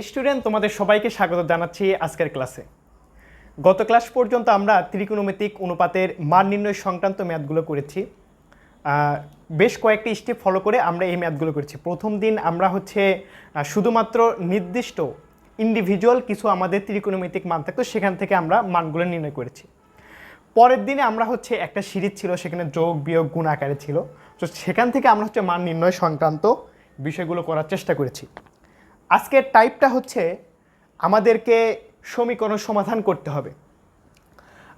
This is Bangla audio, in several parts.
স্টুডেন্ট, তোমাদের সবাইকে স্বাগত জানাচ্ছি আজকের ক্লাসে। গত ক্লাস পর্যন্ত আমরা ত্রিকোণমিতিক অনুপাতের মান নির্ণয় সংক্রান্ত ম্যাথগুলো করেছি। বেশ কয়েকটি স্টেপ ফলো করে আমরা এই ম্যাথগুলো করেছি। প্রথম দিন আমরা শুধুমাত্র নির্দিষ্ট ইন্ডিভিজুয়াল কিছু আমাদের ত্রিকোণমিতিক মান থাকতো, সেখান থেকে আমরা মানগুলো নির্ণয় করেছি। পরের দিনে আমরা একটা সিরিজ ছিল, সেখানে যোগ বিয়োগ গুণ আকারে ছিল। তো সেখান থেকে আমরা মান নির্ণয় সংক্রান্ত বিষয়গুলো করার চেষ্টা করেছি। আজকের টাইপটা আমাদেরকে সমীকরণ সমাধান করতে হবে।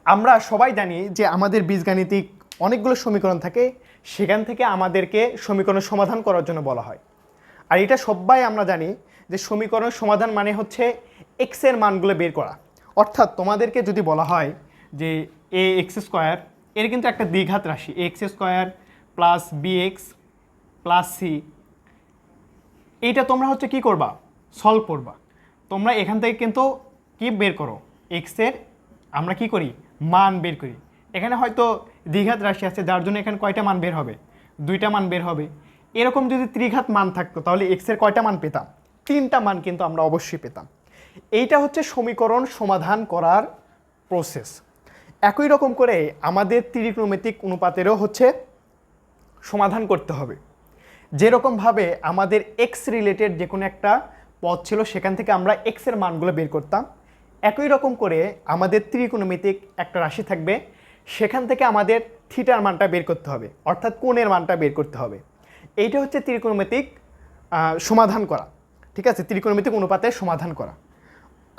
আমরা সবাই জানি যে আমাদের বীজগাণিতিক অনেকগুলো সমীকরণ থাকে, সেখান থেকে আমাদেরকে সমীকরণ সমাধান করার জন্য বলা হয়। আর এটা সবাই আমরা জানি যে সমীকরণ সমাধান মানে এক্স এর মানগুলো বের করা। অর্থাৎ তোমাদেরকে যদি বলা হয় যে এ এক্স স্কোয়ার, এর কিন্তু একটা দ্বিঘাত রাশি, a x square plus b x plus c, এইটা তোমরা কি করবা, সলভ করবা। তোমরা এখান থেকে কিন্তু কি বের করো, এক্সের আমরা কি করি, মান বের করি। এখানে হয়তো দ্বিঘাত রাশি আছে, যার জন্য এখানে কয়টা মান বের হবে, দুইটা মান বের হবে। এরকম যদি ত্রিঘাত মান থাকতো তাহলে এক্সের কয়টা মান পেতাম, তিনটা মান কিন্তু আমরা অবশ্যই পেতাম। এইটা সমীকরণ সমাধান করার প্রসেস। একই রকম করে আমাদের ত্রিকোণমিতিক অনুপাতেরও সমাধান করতে হবে। যেরকমভাবে আমাদের এক্স রিলেটেড যে কোনো একটা পদ ছিল, সেখান থেকে আমরা এক্সের মানগুলো বের করতাম, একই রকম করে আমাদের ত্রিকোণমিতিক একটা রাশি থাকবে, সেখান থেকে আমাদের থিটার মানটা বের করতে হবে, অর্থাৎ কোণের মানটা বের করতে হবে। এইটা ত্রিকোণমিতিক সমাধান করা। ঠিক আছে, ত্রিকোণমিতিক অনুপাতের সমাধান করা।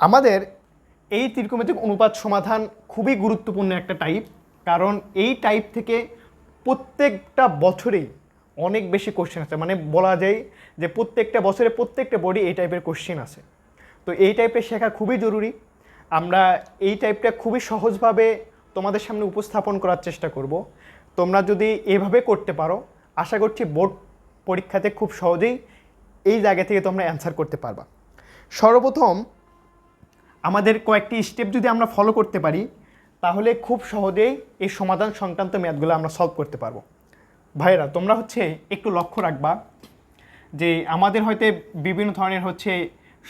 আমাদের এই ত্রিকোণমিতিক অনুপাত সমাধান খুবই গুরুত্বপূর্ণ একটা টাইপ, কারণ এই টাইপ থেকে প্রত্যেকটা বছরেই অনেক বেশি কোশ্চেন আছে। মানে বলা যায় যে প্রত্যেকটা বছরে প্রত্যেকটা বোর্ডে এই টাইপের কোশ্চেন আছে। তো এই টাইপের শেখা খুবই জরুরি। আমরা এই টাইপটা খুবই সহজভাবে তোমাদের সামনে উপস্থাপন করার চেষ্টা করব। তোমরা যদি এভাবে করতে পারো, আশা করছি বোর্ড পরীক্ষাতে খুব সহজেই এই জায়গা থেকে তোমরা অ্যান্সার করতে পারবা। সর্বপ্রথম আমাদের কয়েকটি স্টেপ যদি আমরা ফলো করতে পারি, তাহলে খুব সহজেই এই সমাধান সংক্রান্ত ম্যাথগুলো আমরা সলভ করতে পারবো। ভাইরা, তোমরা একটু লক্ষ্য রাখবা যে আমাদের বিভিন্ন ধরনের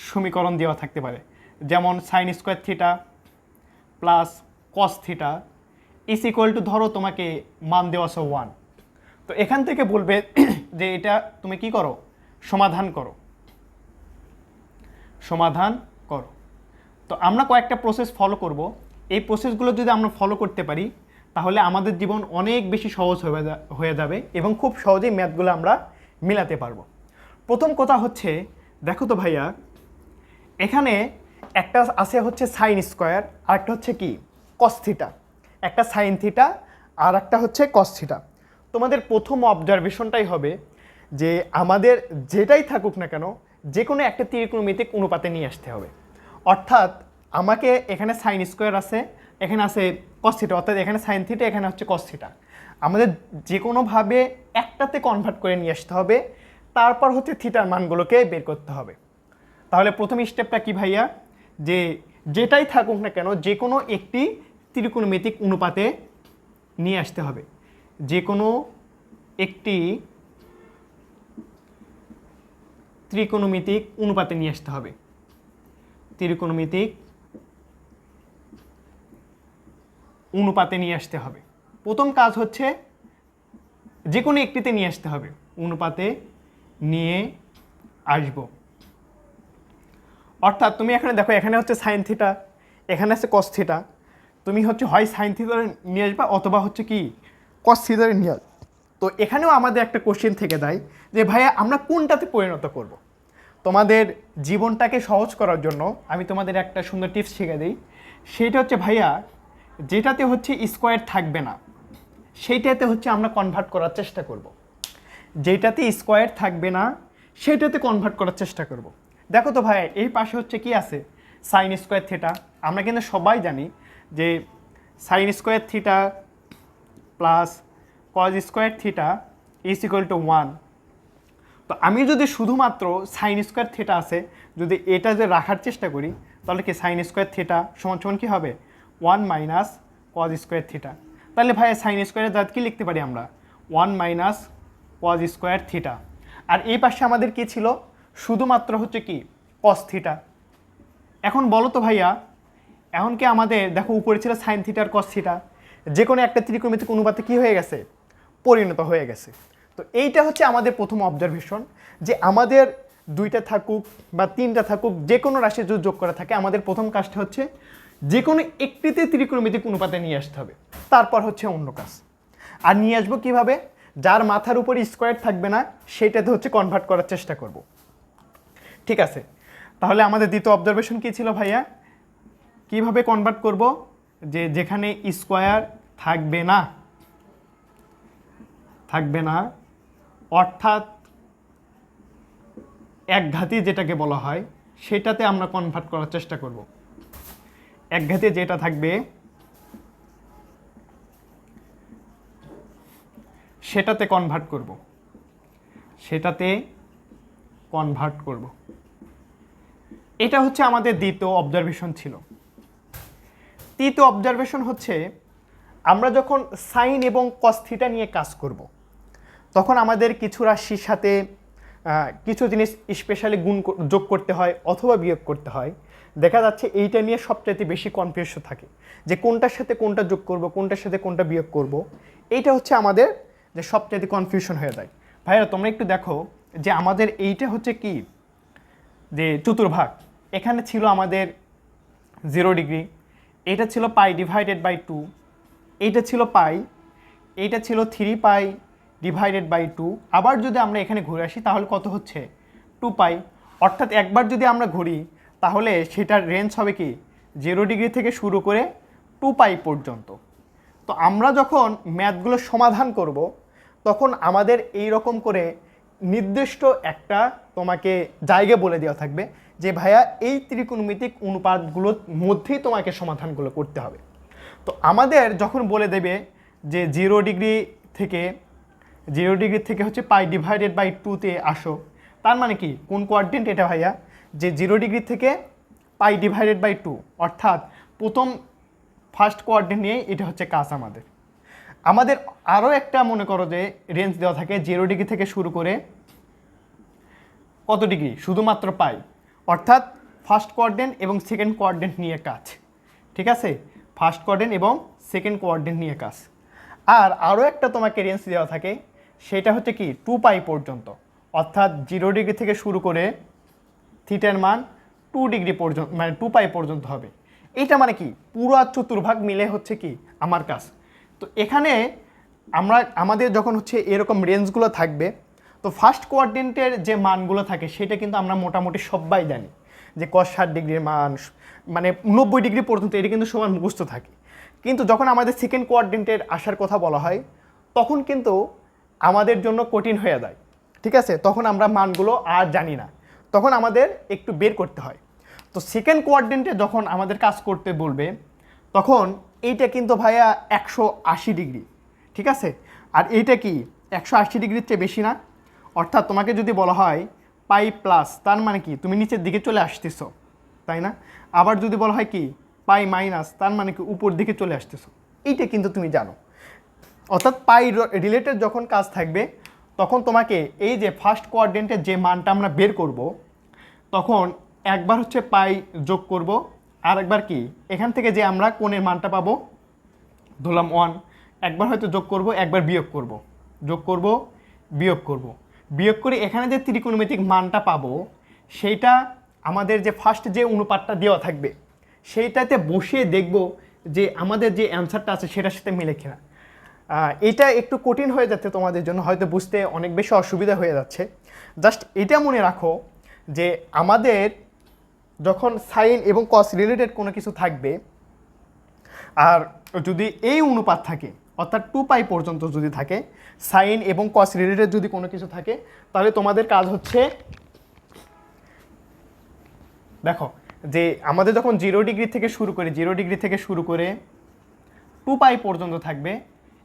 সমীকরণ দেওয়া থাকতে পারে, যেমন sign square theta plus cos theta is equal two, ধরো তোমাকে মান দেওয়া আছে 1। তো এখান থেকে বলবে যে এটা তুমি কি করো, সমাধান করো, সমাধান করো। তো আমরা কয়েকটা প্রসেস ফলো করব। এই প্রসেসগুলো যদি আমরা ফলো করতে পারি, তাহলে আমাদের জীবন অনেক বেশি সহজ হয়ে যাবে এবং খুব সহজেই ম্যাথগুলো আমরা মিলাতে পারবো। প্রথম কথা দেখো তো ভাইয়া, এখানে একটা আছে সাইন স্কোয়ার, আর একটা কি কস থিটা। একটা সাইন থিটা আর একটা কস থিটা। তোমাদের প্রথম অবজারভেশনটাই হবে যে আমাদের যেটাই থাকুক না কেন, যে কোনো একটা ত্রিকোণমিতিক অনুপাতে নিয়ে আসতে হবে। অর্থাৎ আমাকে এখানে সাইন স্কোয়ার আছে, এখানে আছে কস থিটা, অর্থাৎ এখানে সাইন থিটা, এখানে কস থিটা। আমাদের যে কোনোভাবে একটাতে কনভার্ট করে নিয়ে আসতে হবে, তারপর থিটার মানগুলোকে বের করতে হবে। তাহলে প্রথম স্টেপটা কি ভাইয়া, যে যেটাই থাকুক না কেন যে কোনো একটি ত্রিকোণমিতিক অনুপাতে নিয়ে আসতে হবে, যে কোনো একটি ত্রিকোণমিতিক অনুপাতে নিয়ে আসতে হবে, ত্রিকোণমিতিক অনুপাতে নিয়ে আসতে হবে। প্রথম কাজ যে কোনো একটিতে নিয়ে আসতে হবে, অনুপাতে নিয়ে আসব। অর্থাৎ তুমি এখানে দেখো, এখানে সাইন থিটা, এখানে আছে কস থিটা। তুমি হয় সাইন থিটারে নিয়ে আসবা, অথবা কি কস থিটারে নিয়ে আসবে। তো এখানেও আমাদের একটা কোশ্চেন থেকে দেয় যে ভাইয়া আমরা কোনটাতে পরিণত করব। তোমাদের জীবনটাকে সহজ করার জন্য আমি তোমাদের একটা সুন্দর টিপস শিখে দিই। সেইটা ভাইয়া, যেটাতে স্কোয়ার থাকবে না সেইটাতে আমরা কনভার্ট করার চেষ্টা করব। যেটাতে স্কোয়ার থাকবে না সেটাতে কনভার্ট করার চেষ্টা করব। দেখো তো ভাই, এই পাশে কি আছে, সাইন স্কোয়ার থিটা। আমরা কিন্তু সবাই জানি যে sign square theta plus cos square theta is equal two 1। তো আমি যদি শুধুমাত্র সাইন স্কোয়ার থিটা আছে, যদি এটা রাখার চেষ্টা করি, তাহলে কি সাইন স্কোয়ার থিটা সমান সমান কী হবে, 1 মাইনাস কজ স্কোয়ার থিটা। তাহলে ভাই সাইন স্কোয়ারের জাত কী লিখতে পারি আমরা, 1 মাইনাস কজ স্কোয়ার থিটা। আর এই পাশে আমাদের কি ছিল, শুধুমাত্র হচ্ছে কি কস থিটা। এখন বলো তো ভাইয়া, এখন কি আমাদের দেখো উপরে ছিল সাইন থিটা আর কস থিটা, যে কোনো একটা ত্রিকোণমিতিক অনুপাতে কি হয়ে গেছে, পরিণত হয়ে গেছে। তো এইটা হচ্ছে আমাদের প্রথম অবজারভেশন, যে আমাদের দুইটা থাকুক বা তিনটা থাকুক, যে কোনো রাশি যদি যোগ করা থাকে, আমাদের প্রথম কাজটা হচ্ছে যে কোনো একটিতে ত্রিকোণমিতিক অনুপাতে নিয়ে আসতে হবে, তারপর হচ্ছে অন্য কাজ। আর নিয়ে আসবো কীভাবে, যার মাথার উপর স্কোয়ার থাকবে না সেটাতে হচ্ছে কনভার্ট করার চেষ্টা করব। ঠিক আছে, তাহলে আমাদের দ্বিতীয় অবজারভেশন কী ছিল ভাইয়া, কিভাবে কনভার্ট করব, যে যেখানে স্কোয়ার থাকবে না, অর্থাৎ একঘাতি যেটাকে বলা হয় সেটাতে আমরা কনভার্ট করার চেষ্টা করব। একঘাতি যেটা থাকবে সেটাতে কনভার্ট করব। এটা হচ্ছে আমাদের দ্বিতীয় অবজারভেশন ছিল। তৃতীয় অবজারভেশন হচ্ছে আমরা যখন সাইন এবং কস থিটা নিয়ে কাজ করব, তখন আমাদের কিছু রাশির সাথে কিছু জিনিস স্পেশালি গুণ যোগ করতে হয় অথবা বিয়োগ করতে হয়। দেখা যাচ্ছে এইটা নিয়ে সবচাইতে বেশি কনফিউশন থাকে, যে কোনটার সাথে কোনটা যোগ করব, কোনটার সাথে কোনটা বিয়োগ করব। এইটা হচ্ছে আমাদের যে সবচাইতে কনফিউশন হয়ে যায়। ভাইরা তোমরা একটু দেখো যে আমাদের এইটা হচ্ছে কি, যে চতুর্ভাগ, এখানে ছিল আমাদের 0 ডিগ্রি, এটা ছিল পাই ডিভাইডেড বাই 2, এইটা ছিল পাই, এইটা ছিল 3 পাই ডিভাইডেড বাই 2। আবার যদি আমরা এখানে ঘুরে আসি তাহলে কত হচ্ছে 2 পাই। অর্থাৎ একবার যদি আমরা ঘুরি তাহলে সেটার রেঞ্জ হবে কি 0 ডিগ্রি থেকে শুরু করে 2 পাই পর্যন্ত। তো আমরা যখন ম্যাথগুলো সমাধান করব তখন আমাদের এই রকম করে নির্দিষ্ট একটা তোমাকে জায়গা বলে দেওয়া থাকবে যে ভাইয়া এই ত্রিকোণমিতিক অনুপাতগুলোর মধ্যেই তোমাকে সমাধানগুলো করতে হবে। তো আমাদের যখন বলে দেবে যে 0 ডিগ্রি থেকে হচ্ছে পাই ডিভাইডেড বাই 2-তে আসো, তার মানে কি কোন কোয়াড্রেন্ট এটা ভাইয়া, যে 0 ডিগ্রি থেকে পাই ডিভাইডেড বাই 2, অর্থাৎ ফার্স্ট কোয়াড্রেন্ট নিয়ে এটা হচ্ছে কাজ আমাদের আরও একটা মনে করো যে রেঞ্জ দেওয়া থাকে 0 ডিগ্রি থেকে শুরু করে কত ডিগ্রি, শুধুমাত্র পাই, অর্থাৎ ফার্স্ট কোয়াড্রেন্ট এবং সেকেন্ড কোয়াড্রেন্ট নিয়ে কাজ। ঠিক আছে, ফার্স্ট কোয়াড্রেন্ট এবং সেকেন্ড কোয়াড্রেন্ট নিয়ে কাজ। আর আরও একটা তোমাকে রেঞ্জ দেওয়া থাকে, সেটা হচ্ছে কি 2 পাই পর্যন্ত, অর্থাৎ 0 ডিগ্রি থেকে শুরু করে থিটার মান 2 ডিগ্রি পর্যন্ত, মানে 2 পাই পর্যন্ত হবে। এটা মানে কি পুরো চতুর্ভাগ মিলে হচ্ছে কি আমার কাজ। তো এখানে আমাদের যখন হচ্ছে এরকম রেঞ্জগুলো থাকবে, তো ফার্স্ট কোয়াড্রেন্টের যে মানগুলো থাকে সেটা কিন্তু আমরা মোটামুটি সবাই জানি, যে cos 60 ডিগ্রির মান মানে 90 ডিগ্রি পর্যন্ত এটা কিন্তু সবার মুখস্থ থাকে। কিন্তু যখন আমাদের সেকেন্ড কোয়াড্রেন্টের আসার কথা বলা হয় তখন কিন্তু আমাদের জন্য কঠিন হয়ে যায়। ঠিক আছে, তখন আমরা মানগুলো আর জানি না, তখন আমাদের একটু বের করতে হয়। তো সেকেন্ড কোয়াড্রেন্টে যখন আমাদের কাজ করতে বলবে তখন এইটা কিন্তু ভাইয়া 180 ডিগ্রি। ঠিক আছে, আর এইটা কি 180 ডিগ্রির চেয়ে বেশি না, অর্থাৎ তোমাকে যদি বলা হয় পাই প্লাস, তার মানে কি তুমি নিচের দিকে চলে আসতেছো, তাই না? আবার যদি বলা হয় কি পাই মাইনাস, তার মানে কি উপর দিকে চলে আসতেছো। এইটা কিন্তু তুমি জানো। অর্থাৎ পাই রিলেটেড যখন কাজ থাকবে তখন তোমাকে এই যে ফার্স্ট কোয়াড্রেন্টের যে মানটা আমরা বের করব, তখন একবার হচ্ছে পাই যোগ করব, আর একবার কি এখান থেকে যে আমরা কোণের মানটা পাবো ধরলাম 1, একবার হয়তো যোগ করব, একবার বিয়োগ করব, বিয়োগ করে এখানে যে ত্রিকোণমিতিক মানটা পাবো সেইটা আমাদের যে ফার্স্ট যে অনুপাতটা দেওয়া থাকবে সেইটাতে বসিয়ে দেখব যে আমাদের যে অ্যান্সারটা আছে সেটার সাথে মিলে কিনা। এটা একটু কঠিন হয়ে যাচ্ছে তোমাদের জন্য, হয়তো বুঝতে অনেক বেশি অসুবিধা হয়ে যাচ্ছে। জাস্ট এটা মনে রাখো যে আমাদের যখন সাইন এবং কস রিলেটেড কোনো কিছু থাকবে, আর যদি এই অনুপাত থাকে অর্থাৎ 2 পাই পর্যন্ত যদি থাকে, সাইন এবং কস রিলেটেড যদি কোনো কিছু থাকে, তাহলে তোমাদের কাজ হচ্ছে দেখো যে আমাদের যখন 0 ডিগ্রি থেকে শুরু করে 2 পাই পর্যন্ত থাকবে,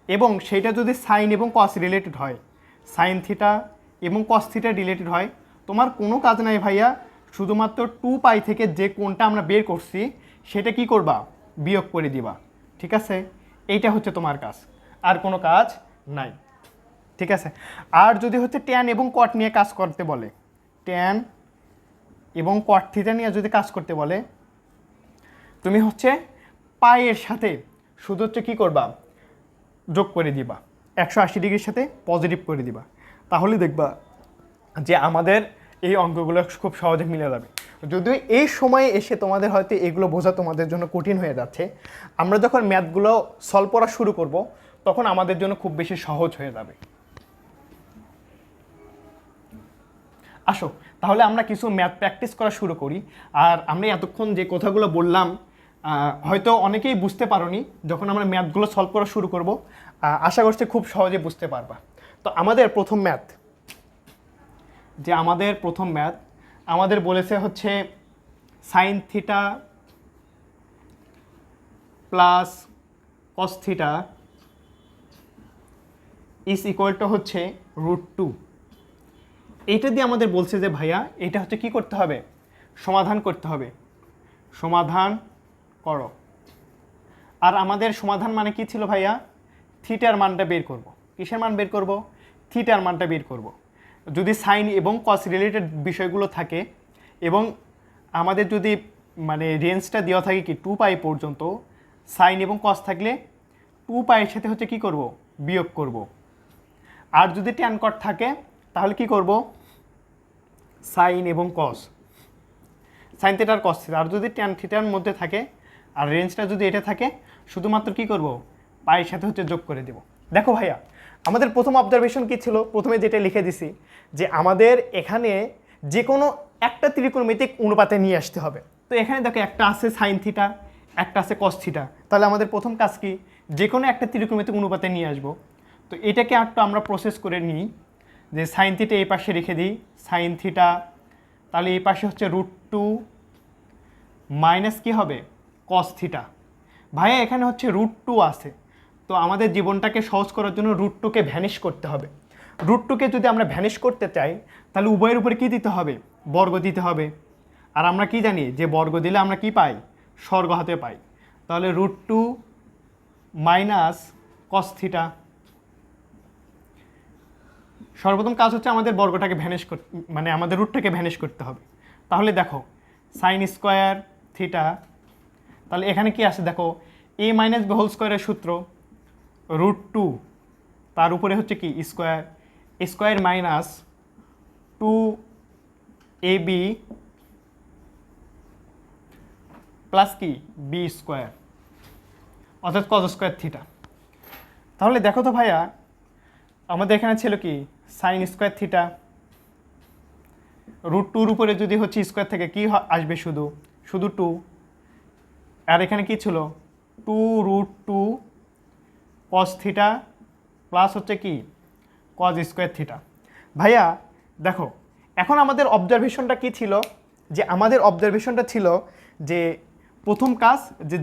এবং সেটা যদি সাইন এবং কস রিলেটেড হয়, সাইন থিটা এবং কস থিটা রিলেটেড হয়, তোমার কোনো কাজ নাই ভাইয়া, শুধুমাত্র 2 পাই থেকে যে কোণটা আমরা বের করছি সেটা কি করবা, বিয়োগ করে দিবা। ঠিক আছে, এইটা হচ্ছে তোমার কাজ, আর কোনো কাজ নাই। ঠিক আছে, আর যদি হচ্ছে ট্যান এবং কট নিয়ে কাজ করতে বলে, ট্যান এবং কট থিটা নিয়ে যদি কাজ করতে বলে, তুমি হচ্ছে পায়ের সাথে শুধু হচ্ছে কী করবা, যোগ করে দিবা, 180 ডিগ্রির সাথে পজিটিভ করে দিবা, তাহলে দেখবা যে আমাদের এই অঙ্কগুলো খুব সহজে মিলে যাবে। যদিও এই সময়ে এসে তোমাদের হয়তো এগুলো বোঝা তোমাদের জন্য কঠিন হয়ে যাচ্ছে, আমরা যখন ম্যাথগুলো সলভ করা শুরু করব তখন আমাদের জন্য খুব বেশি সহজ হয়ে যাবে। আসো তাহলে আমরা কিছু ম্যাথ প্র্যাকটিস করা শুরু করি। আর আমরা এতক্ষণ যে কথাগুলো বললাম হয়তো অনেকেই বুঝতে পারোনি, যখন আমরা ম্যাথগুলো সলভ করা শুরু করব আশা করছি খুব সহজে বুঝতে পারবা। তো আমাদের প্রথম ম্যাথ আমাদের বলেছে হচ্ছে sine theta plus cos theta is equal two হচ্ছে √2। এইটা দিয়ে আমাদের বলছে যে ভাইয়া এটা হচ্ছে কি করতে হবে, সমাধান করতে হবে, সমাধান করো। আর আমাদের সমাধান মানে কি ছিল ভাইয়া, থিটার মানটা বের করব। কিসের মান বের করব, থিটার মানটা বের করব। যদি সাইন এবং কস রিলেটেড বিষয়গুলো থাকে এবং আমাদের যদি মানে রেঞ্জটা দেওয়া থাকে কি 2π পর্যন্ত, সাইন এবং কস থাকলে 2π এর সাথে হচ্ছে কি করব, বিয়োগ করব। আর যদি ট্যান কট থাকে তাহলে কি করব, সাইন এবং কস, সাইন থিটা আর কস থিটা। আর যদি ট্যান থিটার মধ্যে থাকে আর রেঞ্জটা যদি এটা থাকে, শুধুমাত্র কি করব, পায়ের সাথে হচ্ছে যোগ করে দেব। দেখো ভাইয়া আমাদের প্রথম অবজারভেশন কি ছিল, প্রথমে যেটা লিখে দিছি যে আমাদের এখানে যে কোনো একটা ত্রিকোণমিতিক অনুপাতে নিয়ে আসতে হবে। তো এখানে দেখো একটা আছে সাইন থিটা, একটা আছে কস থিটা, তাহলে আমাদের প্রথম কাজ কি, যে কোনো একটা ত্রিকোণমিতিক অনুপাতে নিয়ে আসবো। তো এটাকে একটু আমরা প্রসেস করে নিই, যে সাইন থিটা এই পাশে রেখে দিই, সাইন থিটা, তাহলে এই পাশে হচ্ছে √2 মাইনাস কি হবে, কস থিটা। ভাইয়া এখানে হচ্ছে √2 আছে, তো আমাদের জীবনটাকে সহজ করার জন্য √2কে ভ্যানিশ করতে হবে। √2কে যদি আমরা ভ্যানিশ করতে চাই তাহলে উভয়ের উপরে কি দিতে হবে, বর্গ দিতে হবে। আর আমরা কি জানি যে বর্গ দিলে আমরা কি পাই, স্বর্গ হাতে পাই। তাহলে √2 মাইনাস কস থিটা। সর্বপ্রথম কাজ হচ্ছে আমাদের বর্গটাকে ভ্যানিশ করতে, মানে আমাদের রুটটাকে ভ্যানিশ করতে হবে। তাহলে দেখো সাইন স্কোয়ার থিটা, তাহলে এখানে কি আছে দেখো, a মাইনাস b হোল স্কোয়ারের সূত্র √2, তার উপরে হচ্ছে কি square, square minus 2ab plus কি b স্কোয়ার, অর্থাৎ কস স্কোয়ার থিটা। তাহলে দেখো তো ভাইয়া আমাদের এখানে ছিল কি সাইন স্কোয়ার থিটা, √2 উপরে যদি হচ্ছে স্কোয়ার থেকে কি আসবে, শুধু 2। আর এখানে কি ছিল 2√2 কস থিটা প্লাস হচ্ছে কি কস স্কোয়ার থিটা। ভাইয়া দেখো এখন আমাদের অবজারভেশনটা কি ছিল, যে আমাদের অবজারভেশনটা ছিল যে প্রথম কাজ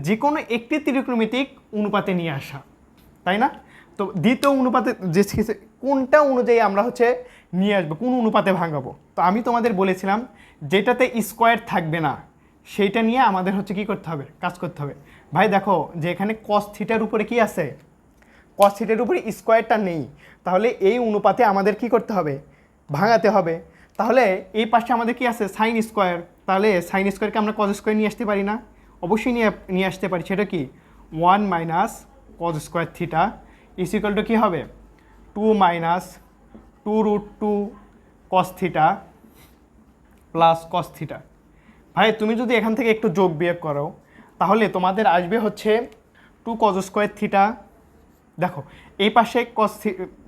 যে কোনো একটি ত্রিকোণমিতিক অনুপাতে নিয়ে আসা, তাই না? তো দ্বিতীয় অনুপাতে যে কোনটা অনুযায়ী আমরা হচ্ছে নিয়ে আসবো, কোন অনুপাতে ভাঙাবো। তো আমি তোমাদের বলেছিলাম যেটাতে স্কোয়ার থাকবে না সেইটা নিয়ে আমাদের হচ্ছে কি করতে হবে, কাজ করতে হবে। ভাই দেখো যে এখানে কস থিটার উপরে কি আছে, কস থিটার উপরে স্কোয়ারটা নেই, তাহলে এই অনুপাতে আমাদের কি করতে হবে, ভাঙাতে হবে। তাহলে এই পাশে আমাদের কি আছে সাইন স্কোয়ার, তাহলে সাইন স্কোয়ারকে আমরা কস স্কোয়ার নিয়ে আসতে পারি না, অবশ্যই নিয়ে আসতে পারি। সেটা কি 1 minus cos square theta is equal to কী হবে 2 minus 2√2 cos theta plus cos theta. ভাই তুমি যদি এখান থেকে একটু যোগ বিয়োগ করো তাহলে তোমাদের আসবে হচ্ছে 2 কস স্কোয়ার থিটা। দেখো এই পাশে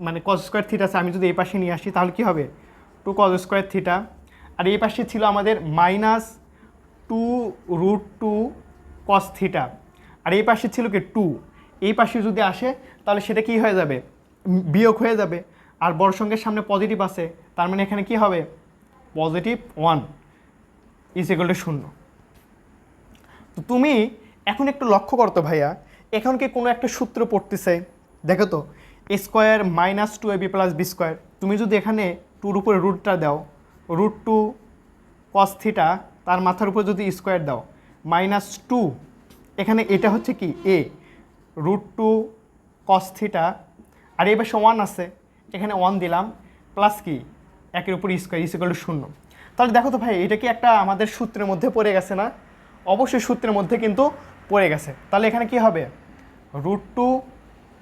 মানে কস স্কোয়ার থিটা আছে, আমি যদি এই পাশে নিয়ে আসি তাহলে কি হবে 2 কস স্কোয়ার থিটা। আর এই পাশে ছিল আমাদের মাইনাস 2√2 কস থিটা, আর এই পাশে ছিল কি 2, এই পাশে যদি আসে তাহলে সেটা কি হয়ে যাবে, বিয়োগ হয়ে যাবে। আর বড় সংখ্যার সামনে পজিটিভ আছে, তার মানে এখানে কি হবে +1 ইজ ইকুয়াল টু 0। তো তুমি এখন একটু লক্ষ্য করতো ভাইয়া, এখন কি কোনো একটা সূত্র পড়তেছে, দেখো তো square minus 2ab plus B square. তুমি যদি এখানে 2-র উপরে রুটটা দাও, √2 কস থিটা, তার মাথার উপর যদি স্কোয়ার দাও -2, এখানে এটা হচ্ছে কি a √2 কস থিটা, আর এই পাশে 1 আছে, এখানে 1 দিলাম প্লাস কি 1-এর উপর স্কোয়ার ইজ ইকুয়াল টু 0। তাহলে দেখো তো ভাই এটা কি একটা আমাদের সূত্রের মধ্যে পড়ে গেছে না? অবশ্যই সূত্রের মধ্যে কিন্তু পড়ে গেছে। তাহলে এখানে কি হবে, √2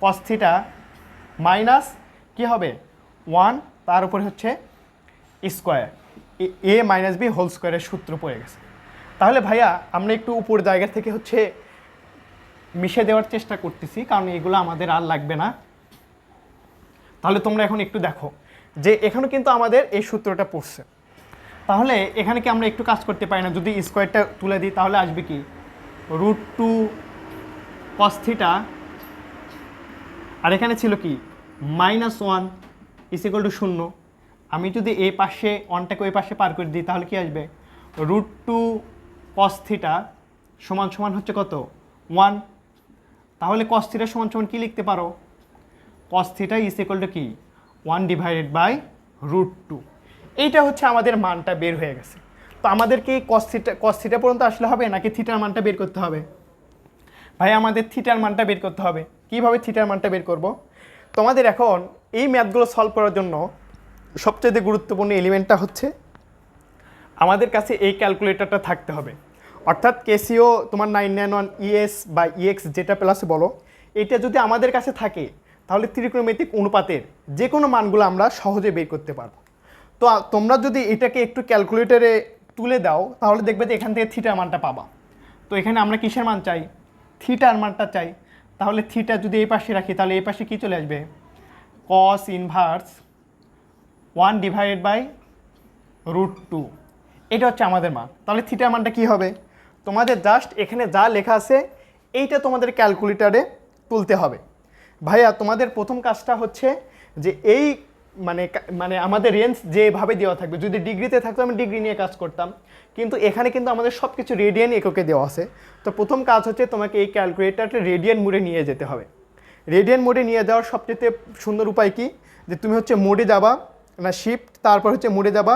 cos থিটা মাইনাস কী হবে 1 তার উপরে হচ্ছে স্কোয়ার এ মাইনাস বি হোল স্কোয়ারের সূত্র পড়ে গেছে। তাহলে ভাইয়া আমরা একটু উপর জায়গা থেকে হচ্ছে মিশে দেওয়ার চেষ্টা করতেছি, কারণ এগুলো আমাদের আর লাগবে না। তাহলে তোমরা এখন একটু দেখো যে এখানে কিন্তু আমাদের এই সূত্রটা পড়ছে। তাহলে এখানে কি আমরা একটু কাজ করতে পারি না? যদি স্কোয়ারটা তুলে দিই তাহলে আসবে কি √2 cos থিটা, আর এখানে ছিল কি -1 = 0। আমি যদি এই পাশে 1টাকে ওই পাশে পার করে দিই তাহলে কি আসবে √2 cos থিটা সমান হচ্ছে কত 1। তাহলে cos থিটা সমান কি লিখতে পারো, cos থিটা = কি 1/√2। এইটা হচ্ছে আমাদের মানটা বের হয়ে গেছে। তো আমাদেরকে cos থিটা পর্যন্ত আসলে হবে নাকি থিটার মানটা বের করতে হবে? ভাই আমাদের থিটার মানটা বের করতে হবে। কিভাবে থিটার মানটা বের করব? তোমাদের এখন এই ম্যাথগুলো সলভ করার জন্য সবচেয়ে গুরুত্বপূর্ণ এলিমেন্টটা হচ্ছে আমাদের কাছে এই ক্যালকুলেটরটা থাকতে হবে। অর্থাৎ কেসিও তোমার 991 ইএস বা ইএক্স যেটা প্লাসে বলো, এটা যদি আমাদের কাছে থাকে তাহলে ত্রিকোণমিতিক অনুপাতের যে কোনো মানগুলো আমরা সহজে বের করতে পারবো। তো তোমরা যদি এটাকে একটু ক্যালকুলেটরে তুলে দাও তাহলে দেখবে যে এখান থেকে থিটার মানটা পাবা। তো এখানে আমরা কিসের মান চাই? থিটার মানটা চাই। তাহলে থিটা যদি এই পাশে রাখি তাহলে এই পাশে কী চলে আসবে, cos ইনভার্স 1/√2। এটা হচ্ছে আমাদের মান। তাহলে থিটার মানটা কী হবে? তোমাদের জাস্ট এখানে যা লেখা আছে এইটা তোমাদের ক্যালকুলেটরে তুলতে হবে। ভাইয়া তোমাদের প্রথম কাজটা হচ্ছে যে এই মানে আমাদের রেঞ্জ যেভাবে দেওয়া থাকবে, যদি ডিগ্রিতে থাকতো আমি ডিগ্রি নিয়ে কাজ করতাম, কিন্তু এখানে কিন্তু আমাদের সব কিছু রেডিয়ান এককে দেওয়া আছে। তো প্রথম কাজ হচ্ছে তোমাকে এই ক্যালকুলেটরটা রেডিয়ান মোডে নিয়ে যেতে হবে। রেডিয়ান মোডে নিয়ে যাওয়ার সবচেয়ে সুন্দর উপায় কি, যে তুমি হচ্ছে মোডে যাবা না শিফট তারপর হচ্ছে মোডে যাবা,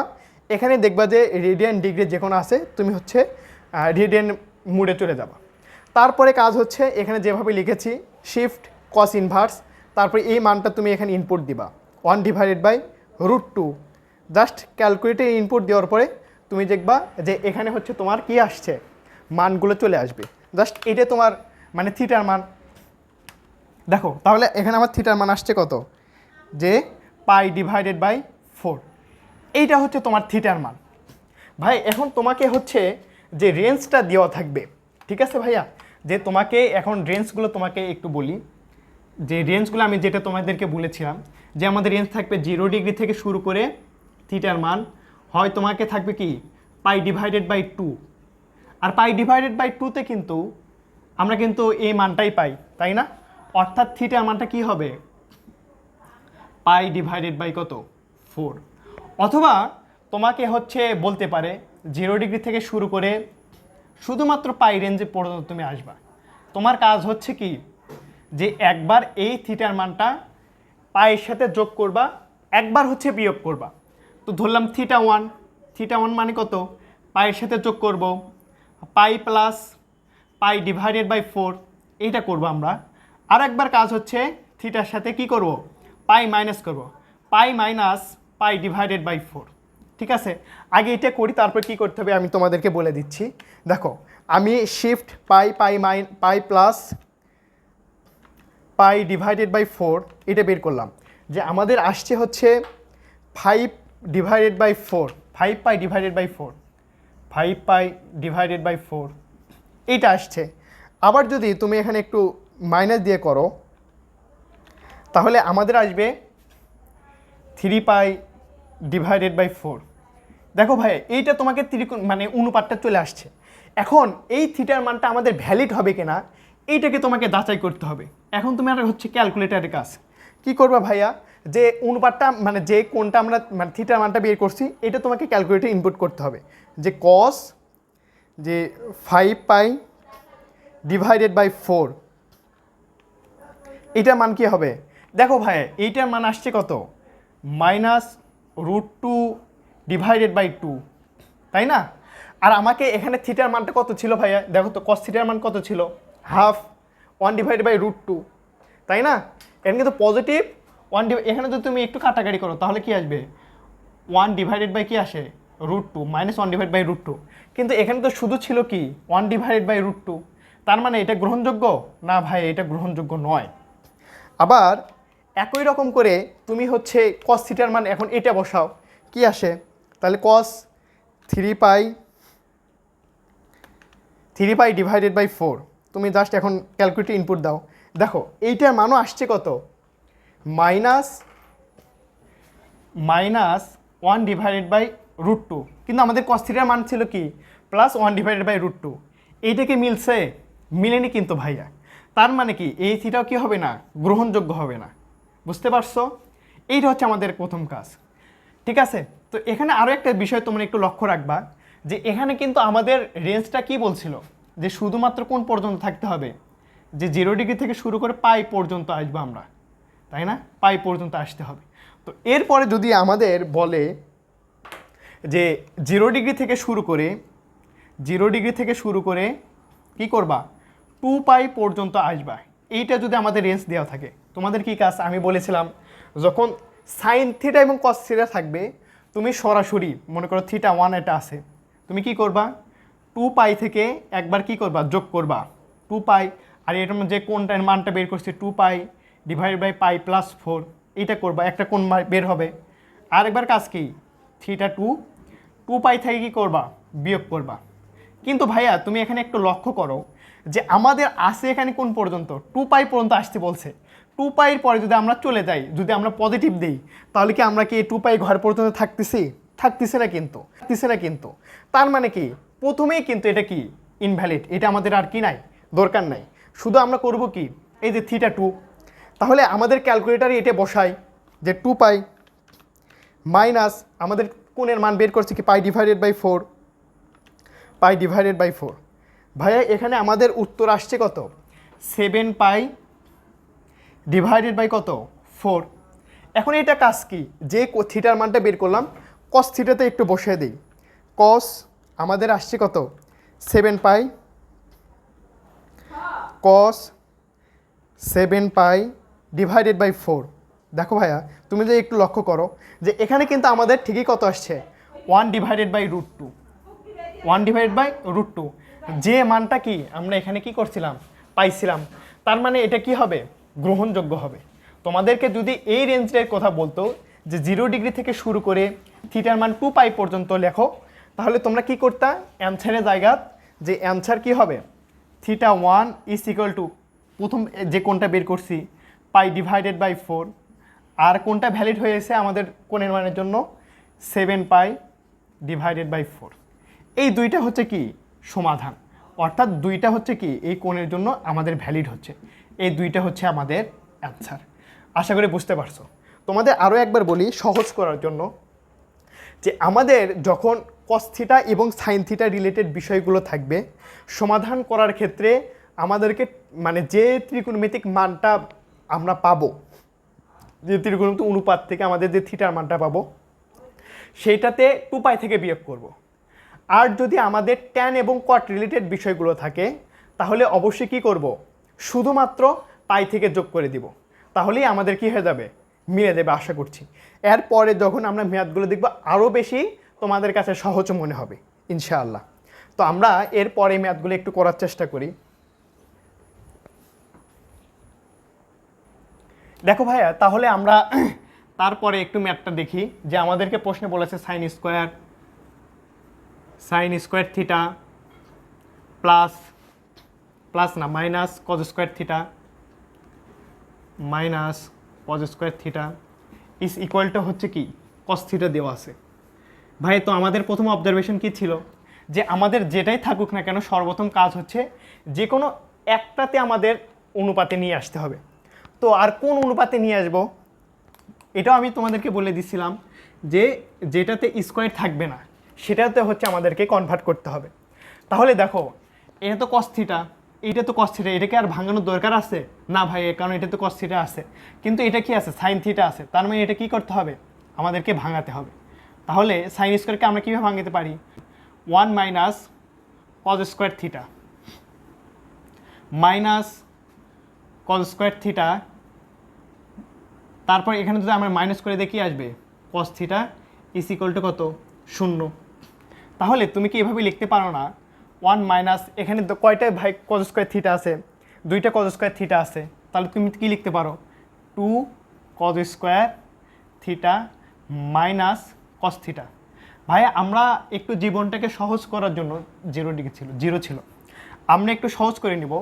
এখানে দেখবা যে রেডিয়ান ডিগ্রি যে কোনো আছে, তুমি হচ্ছে রেডিয়ান মোডে চলে যাবা। তারপরে কাজ হচ্ছে এখানে যেভাবে লিখেছি শিফট cos ইনভার্স, তারপরে এই মানটা তুমি এখানে ইনপুট দিবা 1/√2। জাস্ট ক্যালকুলেটে ইনপুট দেওয়ার পরে তুমি দেখবা যে এখানে হচ্ছে তোমার কি আসছে, মানগুলো চলে আসবে। জাস্ট এটা তোমার মানে থিটার মান। দেখো তাহলে এখানে আমার থিটার মান আসছে কত, যে π/4। এইটা হচ্ছে তোমার থিটার মান। ভাই এখন তোমাকে হচ্ছে যে রেঞ্জটা দেওয়া থাকবে, ঠিক আছে ভাইয়া, যে তোমাকে এখন রেঞ্জগুলো তোমাকে একটু বলি, যে রেঞ্জগুলো আমি যেটা তোমাদেরকে বলেছিলাম যে আমাদের রেঞ্জ থাকবে 0 ডিগ্রি থেকে শুরু করে থিটার মান হয় তোমাকে থাকবে কি π/2। আর π/2তে কিন্তু আমরা কিন্তু এই মানটাই পাই, তাই না? অর্থাৎ থিটার মানটা কি হবে π/4। অথবা তোমাকে হচ্ছে বলতে পারে 0 ডিগ্রি থেকে শুরু করে শুধুমাত্র পাই রেঞ্জে পর্যন্ত তুমি আসবা। তোমার কাজ হচ্ছে কি, যে একবার এই থিটার মানটা পায়ের সাথে যোগ করবা, একবার হচ্ছে বিয়োগ করবা। তো ধরলাম থিটা 1 মানে কত, পায়ের সাথে যোগ করব π + π/4, এইটা করব আমরা। আর একবার কাজ হচ্ছে থিটার সাথে কি করব, পাই মাইনাস করব, π - π/4। ঠিক আছে, আগে এটা করি তারপর কি করতে হবে আমি তোমাদেরকে বলে দিচ্ছি। দেখো আমি শিফট π + π/4 এটা বের করলাম, যে আমাদের আসছে হচ্ছে 5/4, 5π/4, 5π/4 এইটা আসছে। আবার যদি তুমি এখানে একটু মাইনাস দিয়ে করো তাহলে আমাদের আসবে 3π/4। দেখো ভাই এইটা তোমাকে মানে অনুপাতটা চলে আসছে। এখন এই থিটার মানটা আমাদের ভ্যালিড হবে কিনা এইটাকে তোমাকে যাচাই করতে হবে। এখন তুমি আর হচ্ছে ক্যালকুলেটারের কাজ কি করবা ভাইয়া, যে অনুপাতটা মানে যে কোনটা আমরা মানে থিটার মানটা বের করছি এটা তোমাকে ক্যালকুলেটরে ইনপুট করতে হবে, যে cos যে 5π/4 এটার মান কি হবে। দেখো ভাই এইটার মান আসছে কত, -√2/2, তাই না? আর আমাকে এখানে থিটার মানটা কত ছিল ভাইয়া, দেখো তো cos থিটার মান কত ছিল, হাফ 1/√2, তাই না? এখানে কিন্তু পজিটিভ এখানে যদি তুমি একটু কাটাকাটি করো তাহলে কি আসবে 1 ডিভাইডেড বাই কি আসে √2 -1/√2, কিন্তু এখানে তো শুধু ছিল কি 1/√2, তার মানে এটা গ্রহণযোগ্য না ভাই, এটা গ্রহণযোগ্য নয়। আবার একই রকম করে তুমি হচ্ছে cos থিটার মান এখন এটা বসাও, কি আসে, তাহলে cos 3π ডিভাইডেড বাই 4, তুমি জাস্ট এখন ক্যালকুলেটর ইনপুট দাও, দেখো এইটার মানও আসছে কত, -1/√2, কিন্তু আমাদের cos থিটার মান ছিল কি +1/√2, এইটাকে মিলছে, মিলেনি কিন্তু ভাইয়া, তার মানে কি এই থিটাও কি হবে না, গ্রহণযোগ্য হবে না, বুঝতে পারছো? এইটা হচ্ছে আমাদের প্রথম কাজ, ঠিক আছে? তো এখানে আরও একটা বিষয় তোমরা একটু লক্ষ্য রাখবা, যে এখানে কিন্তু আমাদের রেঞ্জটা কি বলছিল, যে শুধুমাত্র কোন পর্যন্ত থাকতে হবে, যে 0 ডিগ্রি থেকে শুরু করে পাই পর্যন্ত আসবো আমরা, তাই না? পাই পর্যন্ত আসতে হবে। তো এরপরে যদি আমাদের বলে যে 0 ডিগ্রি থেকে শুরু করে কি করবা, 2π পর্যন্ত আসবা, এইটা যদি আমাদের রেঞ্জ দেওয়া থাকে, তোমাদের কি কাজ, আমি বলেছিলাম যখন সাইন থিটা এবং কস থিটা থাকবে, তুমি সরাসরি মনে করো θ1 এটা আছে, তুমি কি করবা, 2π থেকে একবার কি করবা, যোগ করবা 2π, আর এটার মধ্যে কোনটার মানটা বের করছে 2π ডিভাইড বাই পাই প্লাস 4, এইটা করবা, একটা কোন বের হবে, আরেকবার কাজ কি θ2, 2π থেকে কি করবা, বিয়োগ করবা। কিন্তু ভাইয়া তুমি এখানে একটু লক্ষ্য করো যে আমাদের আসে এখানে কোন পর্যন্ত, 2π পর্যন্ত আসতে বলছে, 2π এর পরে যদি আমরা চলে যাই, যদি আমরা পজিটিভ দিই, তাহলে কি আমরা কি এই 2π ঘর পর্যন্ত থাকতেছে না কিন্তু, তার মানে কি প্রথমেই কিন্তু এটা কি ইনভ্যালিড, এটা আমাদের আর কি নাই, দরকার নাই, শুধু আমরা করব কি এই যে θ2, তাহলে আমাদের ক্যালকুলেটারে এটা বসাই যে 2π মাইনাস আমাদের কোণের মান বের করছে কি পাই ডিভাইডেড বাই 4, ভাইয়া এখানে আমাদের উত্তর আসছে কত, 7π ডিভাইডেড বাই কত 4। এখন এটা কাজ কি, যে থিটার মানটা বের করলাম কস থিটাতে একটু বসিয়ে দিই, কস আমাদের আসছে কত 7π, কস 7π ডিভাইডেড বাই 4। দেখো ভাইয়া তুমি যে একটু লক্ষ্য করো যে এখানে কিন্তু আমাদের ঠিকই কত আসছে 1/√2, যে মানটা কি আমরা এখানে কি করছিলাম, পাইছিলাম, তার মানে এটা কি হবে, গ্রহণযোগ্য হবে। তোমাদেরকে যদি এই রেঞ্জের কথা বলতো যে 0 ডিগ্রি থেকে শুরু করে থিটার মান 2π পর্যন্ত লেখো, তাহলে তোমরা কি করতা, অ্যান্সারের জায়গা যে অ্যান্সার কি হবে, θ1 ইজ ইকুয়াল টু প্রথম যে কোনটা বের করছি পাই ডিভাইডেড বাই 4, আর কোনটা ভ্যালিড হয়েছে আমাদের কোণের মানের জন্য 7π ডিভাইডেড বাই 4, এই দুইটা হচ্ছে কি সমাধান, অর্থাৎ দুইটা হচ্ছে কি এই কোণের জন্য আমাদের ভ্যালিড হচ্ছে, এই দুইটা হচ্ছে আমাদের অ্যান্সার। আশা করি বুঝতে পারছো। তোমাদের আরও একবার বলি সহজ করার জন্য, যে আমাদের যখন কস থিটা এবং সাইন থিটা রিলেটেড বিষয়গুলো থাকবে, সমাধান করার ক্ষেত্রে আমাদেরকে মানে যে ত্রিকোণমিতিক মানটা আমরা পাবো, যে ত্রিকোণমিতিক অনুপাত থেকে আমাদের যে থিটার মানটা পাবো, সেইটাতে 2π থেকে বিয়োগ করব। আর যদি আমাদের ট্যান এবং কট রিলেটেড বিষয়গুলো থাকে, তাহলে অবশ্যই কি করব, শুধুমাত্র পাই থেকে যোগ করে দিব, তাহলেই আমাদের কি হয়ে যাবে, মিলে যাবে আশা করছি। এরপরে যখন আমরা ম্যাথগুলো দেখব আরও বেশি তোমাদের কাছে সহজ মনে হবে ইনশাআল্লাহ। তো আমরা এরপরে ম্যাথগুলো একটু করার চেষ্টা করি। দেখো ভাইয়া তাহলে আমরা তারপরে একটু ম্যাথটা দেখি, যে আমাদেরকে প্রশ্নে বলেছে সাইন স্কোয়ার থিটা প্লাস না minus cos square theta is equal two হচ্ছে কি কস থিটা দেওয়া আছে। ভাই তো আমাদের প্রথম অবজারভেশন কি ছিল, যে আমাদের যেটাই থাকুক না কেন সর্বপ্রথম কাজ হচ্ছে যে কোনো একটাতে আমাদের অনুপাতে নিয়ে আসতে হবে। তো আর কোন অনুপাতে নিয়ে আসবো এটাও আমি তোমাদেরকে বলে দিছিলাম, যে যেটাতে স্কোয়ার থাকবে না সেটাতে হচ্ছে আমাদেরকে কনভার্ট করতে হবে। তাহলে দেখো এটা তো কস থিটা, এইটা তো কস থিটা, এটাকে আর ভাঙানোর দরকার আছে না ভাই, কারণ এটা তো কস থিটা আছে, কিন্তু এটা কি আছে সাইন থিটা আছে, তার মানে এটা কি করতে হবে, আমাদেরকে ভাঙাতে হবে। তাহলে সাইন স্কোয়ারকে আমরা কীভাবে ভাঙাতে পারি, 1 minus cos square theta minus cos square theta, তারপর এখানে যদি আমরা মাইনাস করে দেখি আসবে cos theta is equal to কত 0। তাহলে তুমি কি এভাবে লিখতে পারো না 1 মাইনাস, এখানে তো কয়টা ভাই কজ স্কোয়ার থিটা আছে, দুইটা কজ স্কোয়ার থিটা আছে, তাহলে তুমি কি লিখতে পারো 2 cause square theta minus cos theta. ভাই আমরা একটু জীবনটাকে সহজ করার জন্য 0 ছিল, আমরা একটু সহজ করে নিব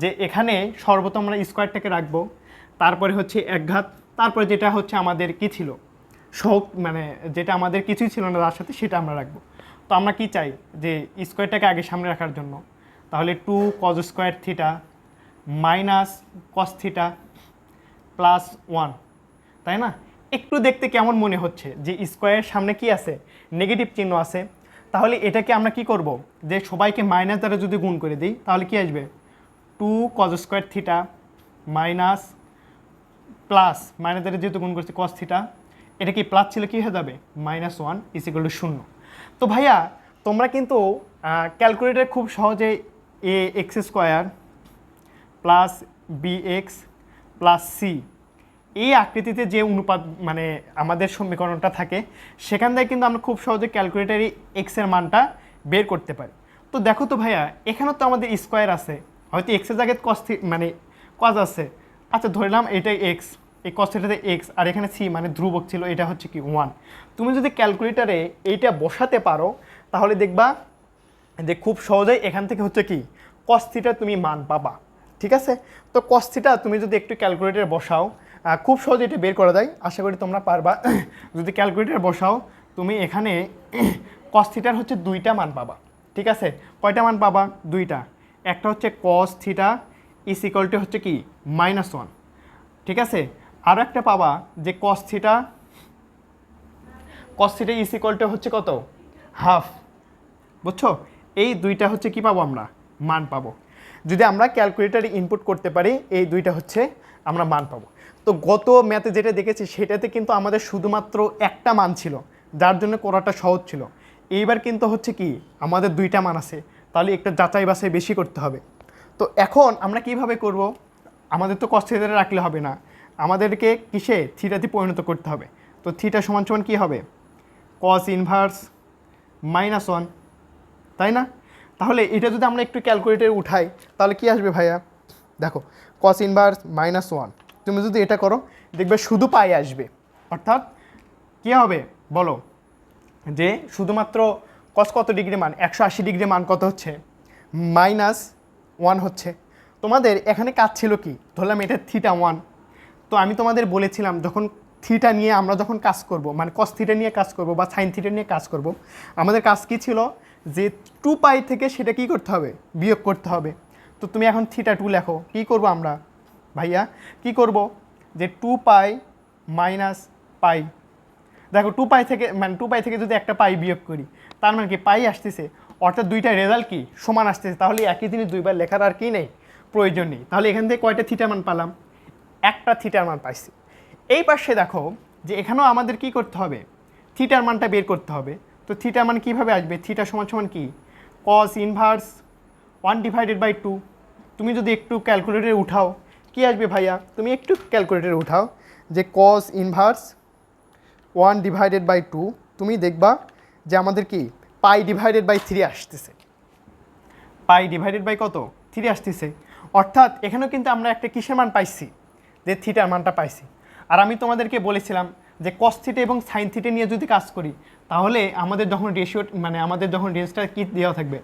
যে এখানে সর্বপ্রথম আমরা স্কোয়ারটাকে রাখবো, তারপরে হচ্ছে একঘাত, তারপরে যেটা হচ্ছে আমাদের কি ছিল সহগ, মানে যেটা আমাদের কিছুই ছিল না তার সাথে সেটা আমরা রাখবো। তো আমরা কি চাই যে স্কোয়ারটাকে আগে সামনে রাখার জন্য, তাহলে 2 cause square theta minus cos theta plus 1, তাই না? একটু দেখতে কেমন মনে হচ্ছে যে স্কোয়ারের সামনে কি আছে, নেগেটিভ চিহ্ন আছে। তাহলে এটাকে আমরা কি করব, যে সবাইকে মাইনাস দ্বারা যদি গুণ করে দিই তাহলে কি আসবে 2 cause square theta minus plus minus দ্বারা যেহেতু গুণ করছি কস থিটা, এটা কি প্লাস ছিল কি হয়ে যাবে -1 ইকুয়াল টু 0। তো ভাইয়া তোমরা কিন্তু ক্যালকুলেটর খুব সহজে a x square plus b x plus c এই আকৃতিতে যে অনুপাত মানে আমাদের সমীকরণটা থাকে সেখান থেকে কিন্তু আমরা খুব সহজে ক্যালকুলেটারে এক্সের মানটা বের করতে পারি। তো দেখো তো ভাইয়া এখানেও তো আমাদের স্কোয়ার আছে, হয়তো এক্সের জায়গায় মানে কজ আছে, আচ্ছা ধরলাম এটাই এক্স, এই কস থিটাতে এক্স, আর এখানে সি মানে ধ্রুবক ছিল, এটা হচ্ছে কি 1। তুমি যদি ক্যালকুলেটারে এইটা বসাতে পারো তাহলে দেখবা যে খুব সহজেই এখান থেকে হচ্ছে কি কস থিটা তুমি মান পাবা, ঠিক আছে? তো কস থিটা তুমি যদি একটু ক্যালকুলেটারে বসাও খুব সহজে এটা বের করা যায়, আশা করি তোমরা পারবা। যদি ক্যালকুলেটার বসাও তুমি এখানে কস থিটার হচ্ছে 2টা মান পাবা, ঠিক আছে? কয়টা মান পাবা? 2টা। একটা হচ্ছে cos theta is equal two হচ্ছে কি -1, ঠিক আছে? আরও একটা পাবা যে cos theta is equal two হচ্ছে কত, হাফ, বুঝছো? এই 2টা হচ্ছে কি পাবো আমরা, মান পাবো। যদি আমরা ক্যালকুলেটারে ইনপুট করতে পারি এই 2টা হচ্ছে আমরা মান পাবো। তো গত ম্যাথে যেটা দেখেছি সেটাতে কিন্তু আমাদের শুধুমাত্র একটা মান ছিল, যার জন্য করাটা সহজ ছিল। এইবার কিন্তু হচ্ছে কি আমাদের 2টা মান আছে, তাহলে একটু যাচাই বাছাই বেশি করতে হবে। তো এখন আমরা কিভাবে করব, আমাদের তো কস থিটাতে রাখলে হবে না, আমাদেরকে কিসে থিটাতে পরিণত করতে হবে। তো থিটা সমান সমান কী হবে, কস ইনভার্স -1, তাই না? তাহলে এটা যদি আমরা একটু ক্যালকুলেটরে উঠাই তাহলে কি আসবে ভাইয়া, দেখো কস ইনভার্স -1, তুমি যদি এটা করো দেখবে শুধু পাই আসবে, অর্থাৎ কী হবে বলো, যে শুধুমাত্র কস কত ডিগ্রি মান, 180 ডিগ্রি মান কত হচ্ছে, -1 হচ্ছে। তোমাদের এখানে কাজ ছিল কি, ধরলাম এটা থিটা 1, তো আমি তোমাদের বলেছিলাম যখন থিটা নিয়ে আমরা যখন কাজ করব, মানে কস থিটা নিয়ে কাজ করব বা সাইন থিটা নিয়ে কাজ করব, আমাদের কাজ কী ছিল যে 2π থেকে সেটা কি করতে হবে, বিয়োগ করতে হবে। তো তুমি এখন থিটা 2 লেখো, কী করব আমরা ভাইয়া, কি করব যে 2π - π, দেখো 2π থেকে মানে 2π থেকে যদি একটা পাই বিয়োগ করি তার মানে কি পাই আসতেছে, অর্থাৎ 2টা রেজাল্ট কি সমান আসতেছে, তাহলে একই জিনিস 2বার লেখার আর কি নেই, প্রয়োজন নেই। তাহলে এখান থেকে কয়টা থিটা মান পেলাম, একটা থিটার মান পাইছি। এই পাশে দেখো যে এখানেও আমাদের কি করতে হবে, থিটার মানটা বের করতে হবে। তো থিটার মান কীভাবে আসবে, থিটা সমান সমান কি কস ইনভার্স 1/2। তুমি যদি একটু ক্যালকুলেটরে উঠাও কি আসবে ভাইয়া, তুমি একটু ক্যালকুলেটরে উঠাও যে কস ইনভার্স 1/2, তুমি দেখবা যে আমাদের কি π/3 আসতেছে, π/, কত 3 আসতেছে। অর্থাৎ এখানেও কিন্তু আমরা একটা কিসের মান পাইছি, যে থিটার মানটা পাইছি। আর আমি তোমাদেরকে বলেছিলাম যে কস থিটা এবং সাইন থিটা নিয়ে যদি কাজ করি তাহলে আমাদের যখন রেশিও মানে আমাদের যখন রেঞ্জটা কি দেওয়া থাকবে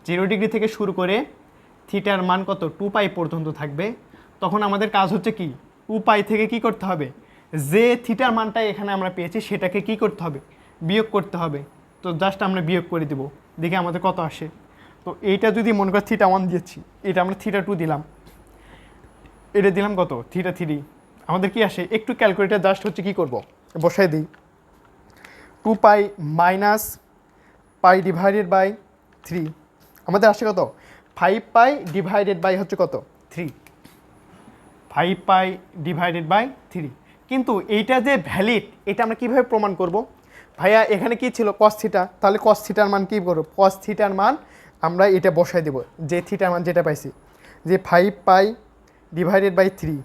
0 ডিগ্রি থেকে শুরু করে থিটার মান কত 2π পর্যন্ত থাকবে, তখন আমাদের কাজ হচ্ছে কি 2π থেকে কি করতে হবে, যে থিটার মানটা এখানে আমরা পেয়েছি সেটাকে কি করতে হবে, বিয়োগ করতে হবে। তো জাস্ট আমরা বিয়োগ করে দেবো, দেখে আমাদের কত আসে। তো এইটা যদি মনে করি থিটা 1 দিয়েছি, এটা আমরা থিটা 2 দিলাম, এটা দিলাম কত থিটা 3, আমাদের কি আসে, একটু ক্যালকুলেটার জাস্ট হচ্ছে কি করব, বসাই দিই 2π - π/3, আমাদের আসে কত 5π ডিভাইডেড বাই হচ্ছে কত 3, 5π/3। কিন্তু এইটা যে ভ্যালিড এটা আমরা কিভাবে প্রমাণ করব ভাইয়া, এখানে কি ছিল কস থিটা, তাহলে কস থিটার মান কী করব, কস থিটার মান আমরা এটা বসাই দেব, যে থিটার মান যেটা পাইছি যে 5π/3,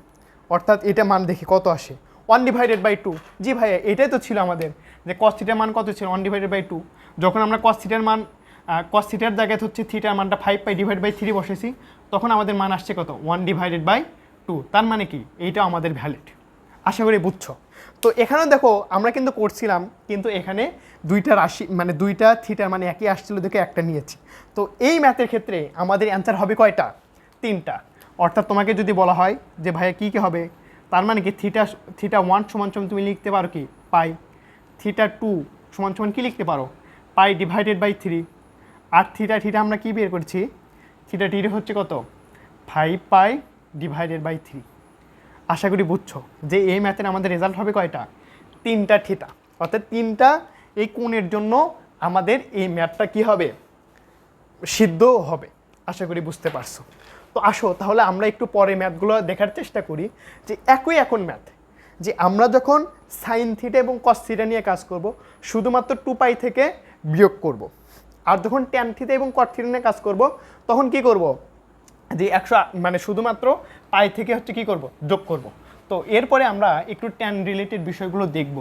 অর্থাৎ এটা মান দেখি কত আসে, 1/2। জি ভাইয়া, এটাই তো ছিল আমাদের, যে কস থিটার মান কত ছিল 1/2। যখন আমরা কস থিটার মান কস থিটার জায়গায় হচ্ছে থিটার মানটা 5π/3 বসেছি, তখন আমাদের মান আসছে কত 1/2। তার মানে কি এইটা আমাদের ভ্যালিড। আশা করি বুঝছো। তো এখানেও দেখো আমরা কিন্তু করছিলাম, কিন্তু এখানে দুইটা রাশি মানে দুইটা থিটার মানে একই আসছিল দেখে একটা নিয়েছি। তো এই ম্যাথের ক্ষেত্রে আমাদের অ্যান্সার হবে কয়টা? 3টা। অর্থাৎ তোমাকে যদি বলা হয় যে ভাইয়া কী কী হবে, তার মানে কি θ1 সমান সমান তুমি লিখতে পারো কি পাই, θ2 সমান সমান কি লিখতে পারো π/3। আর থিটা আমরা কি বের করছি, থিটা হচ্ছে কত 5π/3। আশা করি বুঝছো যে এই ম্যাথের আমাদের রেজাল্ট হবে কয়টা? 3টা থিটা। অর্থাৎ 3টা এই কোণের জন্য আমাদের এই ম্যাথটা কি হবে, সিদ্ধ হবে। আশা করি বুঝতে পারছো। তো আসো তাহলে আমরা একটু পরে ম্যাথগুলো দেখার চেষ্টা করি, যে একই এখন ম্যাথ, যে আমরা যখন সাইন থিটা এবং কস থিটা নিয়ে কাজ করব শুধুমাত্র 2π থেকে বিয়োগ করব। আর যখন ট্যান থিটা এবং কট থিটা নিয়ে কাজ করব তখন কি করব, যে 100 মানে শুধুমাত্র পাই থেকে হচ্ছে কি করব, যোগ করব। তো এরপরে আমরা একটু ট্যান রিলেটেড বিষয়গুলো দেখব।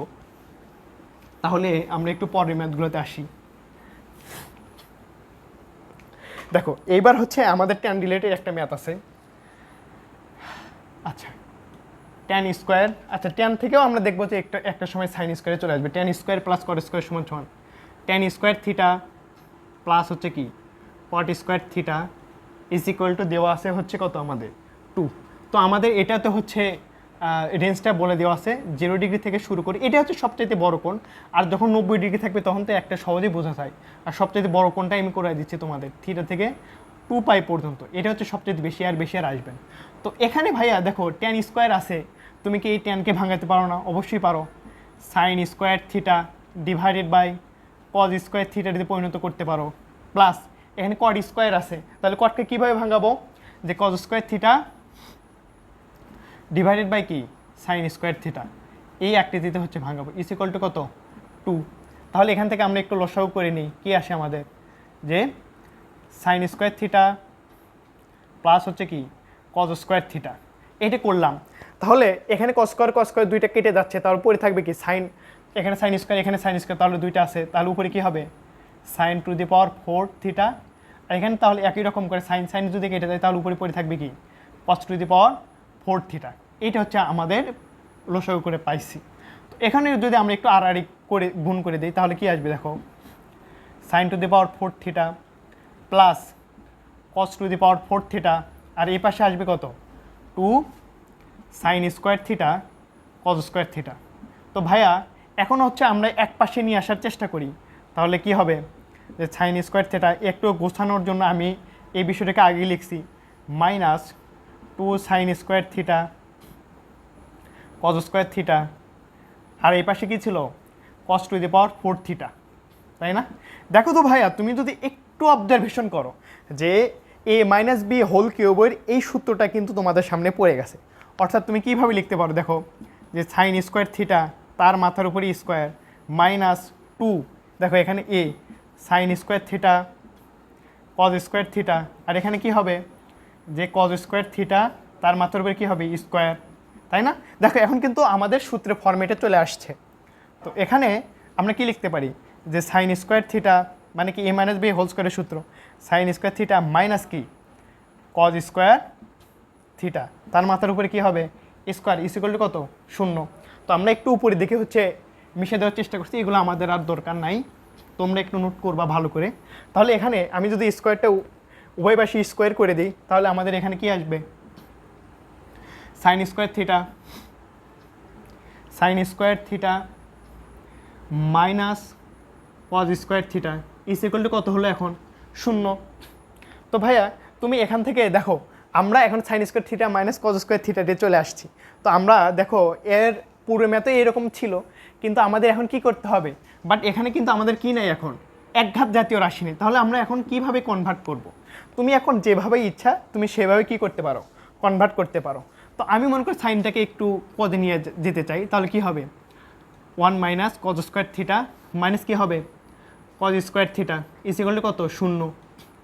তাহলে আমরা একটু পরের ম্যাথগুলোতে আসি। দেখো এইবার হচ্ছে আমাদের ট্যান রিলেটেড একটা ম্যাথ আছে। আচ্ছা, ট্যান স্কোয়ার, আচ্ছা ট্যান থেকেও আমরা দেখবো যে একটা সময় সাইন স্কোয়ারে চলে আসবে। Tan square plus cot square সমান সমান ট্যান স্কোয়ার থিটা প্লাস হচ্ছে কি cot square theta is equal two দেওয়া আছে হচ্ছে কত আমাদের 2। তো আমাদের এটাতে হচ্ছে রেঞ্জটা বলে দেওয়া আছে 0 ডিগ্রি থেকে শুরু করে, এটা হচ্ছে সবচাইতে বড় কোণ। আর যখন 90 ডিগ্রি থাকবে তখন তো একটা সহজেই বোঝা যায়। আর সবচাইতে বড় কোণটা আমি করে দিচ্ছি তোমাদের থিটা থেকে 2π পর্যন্ত, এটা হচ্ছে সবচেয়ে বেশি আর বেশি আর আসবেন। তো এখানে ভাইয়া দেখো ট্যান স্কোয়ার আছে, তুমি কি এই ট্যানকে ভাঙাতে পারো না? অবশ্যই পারো। Sine square theta divided by cos square থিটাতে পরিণত করতে পারো। প্লাস এখানে কট স্কোয়ার আছে, তাহলে কটকে কীভাবে ভাঙাবো, যে cos square theta divided by কি সাইন স্কোয়ার থিটা, এই আকৃতিতে হচ্ছে ভাঙাবো ইজ ইকুয়াল টু কত 2। তাহলে এখান থেকে আমরা একটু লসাগু করে নিই, কী আসে আমাদের, যে সাইন স্কোয়ার থিটা প্লাস হচ্ছে কি কজ স্কোয়ার থিটা, এটা করলাম। তাহলে এখানে কস স্কোয়ার দুইটা কেটে যাচ্ছে, তার উপরে থাকবে কি সাইন, এখানে সাইন স্কোয়ার এখানে সাইন স্কোয়ার, তাহলে দুইটা আছে, তাহলে উপরে কি হবে sine to the power 4 theta. আর এখানে তাহলে একই রকম করে সাইন যদি কেটে যায় তাহলে উপরে পড়ে থাকবে কি কস টু দি পাওয়ার 4 থিটা। এইটা হচ্ছে আমাদের লসাগু করে পাইছি। তো এখানে যদি আমরা একটু আড়াআড়ি করে গুণ করে দিই তাহলে কি আসবে দেখো, sine to the power 4 theta plus cos to the power 4 theta, আর এই পাশে আসবে কত 2 sine square theta cos square theta. তো ভাইয়া এখন হচ্ছে আমরা এক পাশে নিয়ে আসার চেষ্টা করি, তাহলে কি হবে, যে সাইন স্কোয়ার থিটা একটু গোছানোর জন্য আমি এই বিষয়টাকে আগে লিখছি minus 2 sine square theta cos square theta, আর এই পাশে কী ছিল কস টু দি পাওয়ার 4 থিটা, তাই না? দেখো তো ভাইয়া তুমি যদি একটু অবজারভেশন করো যে a মাইনাস বি হোল কিউবের এই সূত্রটা কিন্তু তোমাদের সামনে পড়ে গেছে। অর্থাৎ তুমি কীভাবে লিখতে পারো দেখো, যে সাইন স্কোয়ার থিটা তার মাথার উপরে স্কোয়ার মাইনাস 2, দেখো এখানে a sine square theta cos square theta, আর এখানে কি হবে যে কজ স্কোয়ার থিটা তার মাথার উপরে কী হবে স্কোয়ার, তাই না? দেখো এখন কিন্তু আমাদের সূত্রে ফরম্যাটে চলে আসছে। তো এখানে আমরা কি লিখতে পারি, যে সাইন স্কোয়ার থিটা মানে কি a মাইনাস বি হোল স্কোয়ারের সূত্র, সাইন স্কোয়ার থিটা মাইনাস কি কজ স্কোয়ার থিটা তার মাথার উপরে কি হবে স্কোয়ার ইজ ইকুয়াল টু কত 0। তো আমরা একটু উপরে দিকে হচ্ছে মিশে দেওয়ার চেষ্টা করছি, এগুলো আমাদের আর দরকার নাই, তোমরা একটু নোট করবা ভালো করে। তাহলে এখানে আমি যদি স্কোয়ারটা উভয় পাশে স্কোয়ার করে দিই তাহলে আমাদের এখানে কি আসবে sign square theta minus cos square theta is equal to কত হলো এখন 0। তো ভাইয়া তুমি এখান থেকে দেখো আমরা এখন sign square theta minus cos square theta দিয়ে চলে আসছি। তো আমরা দেখো এর পূর্বে ম্যাথে এরকম ছিল, কিন্তু আমাদের এখন কি করতে হবে, বাট এখানে কিন্তু আমাদের কি নাই এখন একঘাত জাতীয় রাশি নেই, তাহলে আমরা এখন কিভাবে কনভার্ট করব। তুমি এখন যেভাবে ইচ্ছা তুমি সেভাবে কি করতে পারো কনভার্ট করতে পারো। তো আমি মনে করি সাইনটাকে একটু পদে নিয়ে যেতে চাই, তাহলে কি হবে 1 minus cos square theta minus কী হবে cos square theta is equal to কত 0।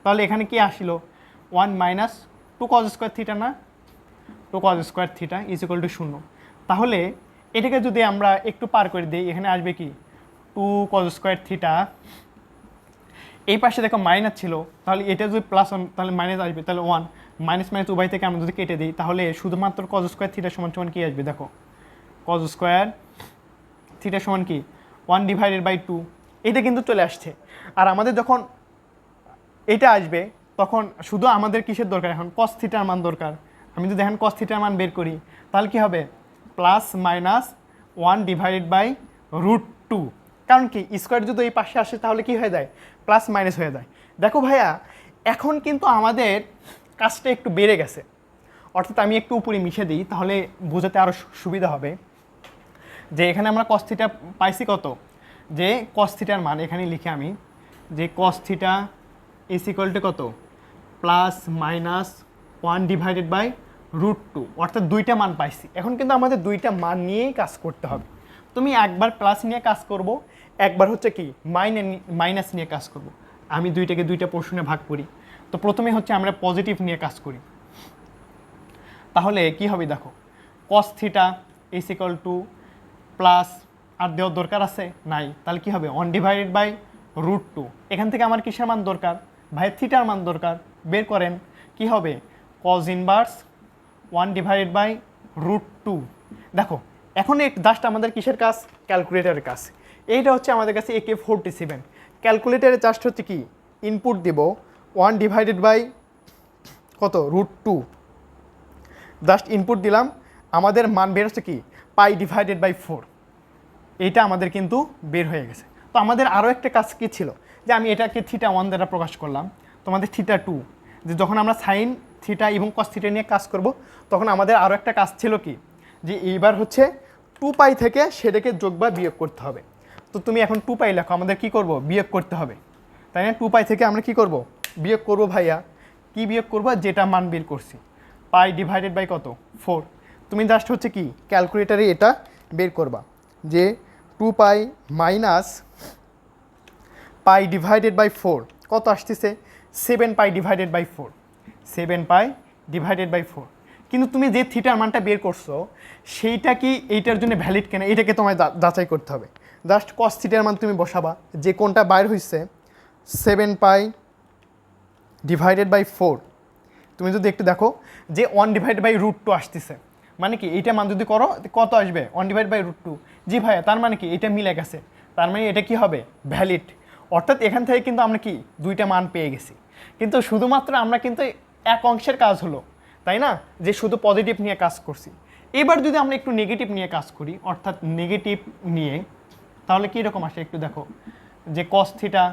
তাহলে এখানে কি আসলো 1 মাইনাস 2 কজ স্কোয়ার থিটা না 2 cause square theta is equal two 0। তাহলে এটাকে যদি আমরা একটু পার করে দিই, এখানে আসবে কি 2 cos স্কোয়ার থিটা, এই পাশে দেখো মাইনাস ছিল, তাহলে এটা যদি প্লাস 1 তাহলে মাইনাস আসবে, তাহলে 1 মাইনাস মাইনাস উভয় থেকে আমরা যদি কেটে দিই তাহলে শুধুমাত্র cos স্কোয়ার থিটা সমান সমান কি আসবে, দেখো cos স্কোয়ার থিটা সমান কি 1/2, এটা কিন্তু চলে আসছে। আর আমাদের যখন এটা আসবে তখন শুধু আমাদের কিসের দরকার, এখন cos থিটার মান দরকার। আমি যদি এখন cos থিটার মান বের করি তাহলে কি হবে, প্লাস মাইনাস 1/√2, কারণ কি স্কোয়ার যদি এই পাশে আসে তাহলে কি হয়ে যায়, প্লাস মাইনাস হয়ে যায়। দেখো ভাইয়া, এখন কিন্তু আমাদের কাজটা একটু বেড়ে গেছে, অর্থাৎ আমি একটু উপরে মিশে দিই তাহলে বোঝাতে আরও সুবিধা হবে। যে এখানে আমরা cos থিটা পাইছি কত, যে cos থিটার মান এখানে লিখে আমি যে cos theta is equal to কত, প্লাস মাইনাস 1/√2, অর্থাৎ দুইটা মান পাইছি। এখন কিন্তু আমাদের দুইটা মান নিয়েই কাজ করতে হবে। তুমি একবার প্লাস নিয়ে কাজ করব, একবার হচ্ছে কি মাইনাস নিয়ে কাজ করব। আমি দুইটাকে দুইটা পোর্শনে ভাগ করি। তো প্রথমে হচ্ছে আমরা পজিটিভ নিয়ে কাজ করি, তাহলে কি হবে দেখো, cos theta is equal to plus, আর দেওয়ার দরকার আছে নাই, তাহলে কি হবে 1/√2। এখান থেকে আমার কিসের মান দরকার, ভাই থিটার মান দরকার, বের করেন কি হবে cos ইনভার্স 1/√2। দেখো এখন জাস্ট আমাদের কিসের কাজ, ক্যালকুলেটারের কাজ। এইটা হচ্ছে আমাদের কাছে AK47, ক্যালকুলেটারে জাস্ট হচ্ছে কি ইনপুট দিব 1/ কত √2, জাস্ট ইনপুট দিলাম, আমাদের মান বের হচ্ছে কি π/4, এইটা আমাদের কিন্তু বের হয়ে গেছে। তো আমাদের আরও একটা কাজ কি ছিল, যে আমি এটাকে θ1 দ্বারা প্রকাশ করলাম, তোমাদের θ2, যে যখন আমরা সাইন থিটা এবং cos থিটা নিয়ে কাজ করব তখন আমাদের আরও একটা কাজ ছিল কি, যে এইবার হচ্ছে 2π থেকে সেটাকে যোগ বা বিয়োগ করতে হবে। তো তুমি এখন 2π লেখো, আমাদের কি করব, বিয়োগ করতে হবে, তাই না? 2π থেকে আমরা কি করব, বিয়োগ করব। ভাইয়া কি বিয়োগ করব, যেটা মান বের করছি π/ কত 4। তুমি জাস্ট হচ্ছে কি ক্যালকুলেটারে এটা বের করবা, যে 2π মাইনাস π/4 কত আসতেছে, 7π/4, 7π/4। কিন্তু তুমি যে থিটার মানটা বের করছো সেইটা কি এইটার জন্য ভ্যালিড কিনা এটাকে তোমায় যাচাই করতে হবে। জাস্ট cos থিটার মান তুমি বসাবা, যে কোনটা বাইর হয়েছে 7π/4। তুমি যদি একটু দেখো যে 1/√2 আসতেছে, মানে কি এইটা মান যদি করো কত আসবে 1/√2। জি ভাইয়া, তার মানে কি এটা মিলে গেছে, তার মানে এটা কি হবে ভ্যালিড। অর্থাৎ এখান থেকে কিন্তু আমরা কি দুইটা মান পেয়ে গেছি। কিন্তু শুধুমাত্র আমরা কিন্তু এক অংশের কাজ হলো, তাই না, যে শুধু পজিটিভ নিয়ে কাজ করছি। এবার যদি আমরা একটু নেগেটিভ নিয়ে কাজ করি, অর্থাৎ নেগেটিভ নিয়ে, তাহলে কী রকম আসে একটু দেখো, যে cos থিটা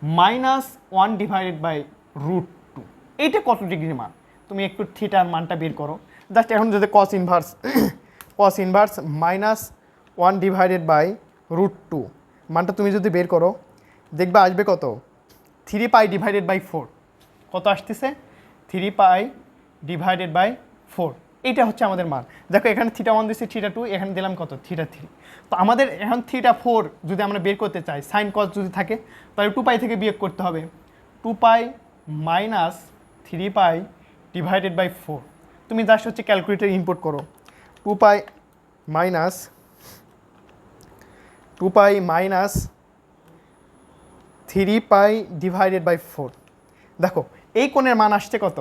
-1/√2, এইটা কত ডিগ্রি মান, তুমি একটু থিটার মানটা বের করো। জাস্ট এখন যদি cos ইনভার্স -1/√2 মানটা তুমি যদি বের করো, দেখবা আসবে কত 3π/4। কত আসতেছে 3π/4, এইটা হচ্ছে আমাদের মান। দেখো এখানে θ1 দিচ্ছি, θ2, এখানে দিলাম কত θ3। তো আমাদের এখন θ4 যদি আমরা বের করতে চাই, সাইন কস যদি থাকে তাহলে 2π থেকে বিয়োগ করতে হবে, 2π মাইনাস 3π/4। তুমি জাস্ট হচ্ছে ক্যালকুলেটর ইনপুট করো, 2π মাইনাস 3π/4। দেখো এই কোণের মান আসছে কত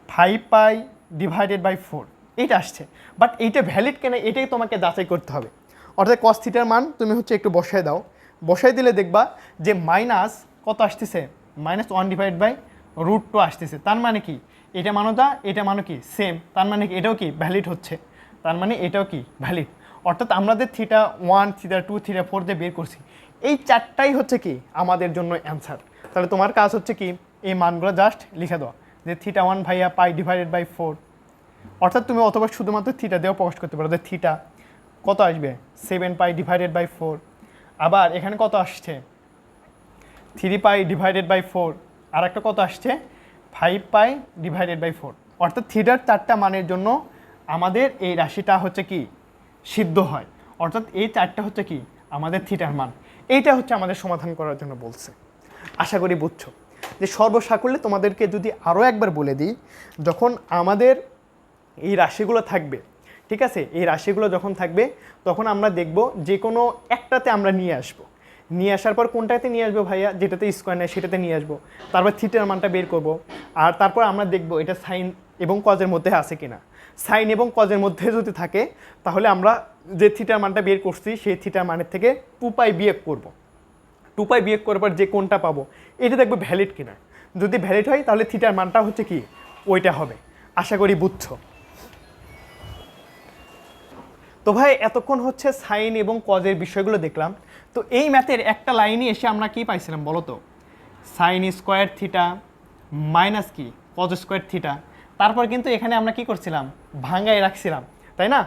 5π/4, এইটা আসছে। বাট এইটা ভ্যালিড কিনা এটাই তোমাকে যাচাই করতে হবে। অর্থাৎ cos থিটার মান তুমি হচ্ছে একটু বসায় দাও, বসাই দিলে দেখবা যে মাইনাস কত আসতেছে, -1/√2 আসতেছে। তার মানে কি এটা মানো দা, এটা মানো কি সেম, তার মানে কি এটাও কি ভ্যালিড হচ্ছে, তার মানে এটাও কি ভ্যালিড। অর্থাৎ আমাদের θ1, θ2, θ4 দিয়ে বের করছি, এই চারটাই হচ্ছে কি আমাদের জন্য অ্যান্সার। তাহলে তোমার কাজ হচ্ছে কি এই মানগুলো জাস্ট লিখে দেওয়া, যে θ1 ভাইয়া π/4। অর্থাৎ তুমি অথবা শুধুমাত্র থিটা দিয়েও প্রকাশ করতে পারো, যে থিটা কত আসবে 7π/4। আবার এখানে কত আসছে 3π/4, আর একটা কত আসছে 5π/4। অর্থাৎ থিটার চারটা মানের জন্য আমাদের এই রাশিটা হচ্ছে কি সিদ্ধ হয়। অর্থাৎ এই চারটা হচ্ছে কি আমাদের থিটার মান। এইটা হচ্ছে আমাদের সমাধান করার জন্য বলছে। আশা করি বুঝছো। যে সর্বসাকুল্যে তোমাদেরকে যদি আরও একবার বলে দিই, যখন আমাদের এই রাশিগুলো থাকবে, ঠিক আছে? এই রাশিগুলো যখন থাকবে তখন আমরা দেখব যে কোনো একটাতে আমরা নিয়ে আসবো, নিয়ে আসার পর কোনটাতে নিয়ে আসবো ভাইয়া, যেটাতে স্কোয়ার নেয় সেটাতে নিয়ে আসবো, তারপর থিটার মানটা বের করব, আর তারপর আমরা দেখব এটা সাইন এবং কজের মধ্যে আছে কিনা। সাইন এবং কজের মধ্যে যদি থাকে তাহলে আমরা যে থিটার মানটা বের করছি সেই থিটার মানের থেকে 2π বিয়োগ করব। 2π বিয়োগ করার পর যে কোনটা পাবো এটা দেখবো ভ্যালিড কিনা। যদি ভ্যালিড হয় তাহলে থিটার মানটা হচ্ছে কি ওইটা হবে। আশা করি বুঝছো। তো ভাই এতক্ষণ হচ্ছে সাইন এবং কজের বিষয়গুলো দেখলাম। তো এই ম্যাথের একটা লাইনে এসে আমরা কি পাইছিলাম বলো তো? সাইন স্কোয়ার থিটা মাইনাস কি কজ স্কোয়ার থিটা। তারপর কিন্তু এখানে আমরা কি করছিলাম, ভাঙায় রাখছিলাম, তাই না?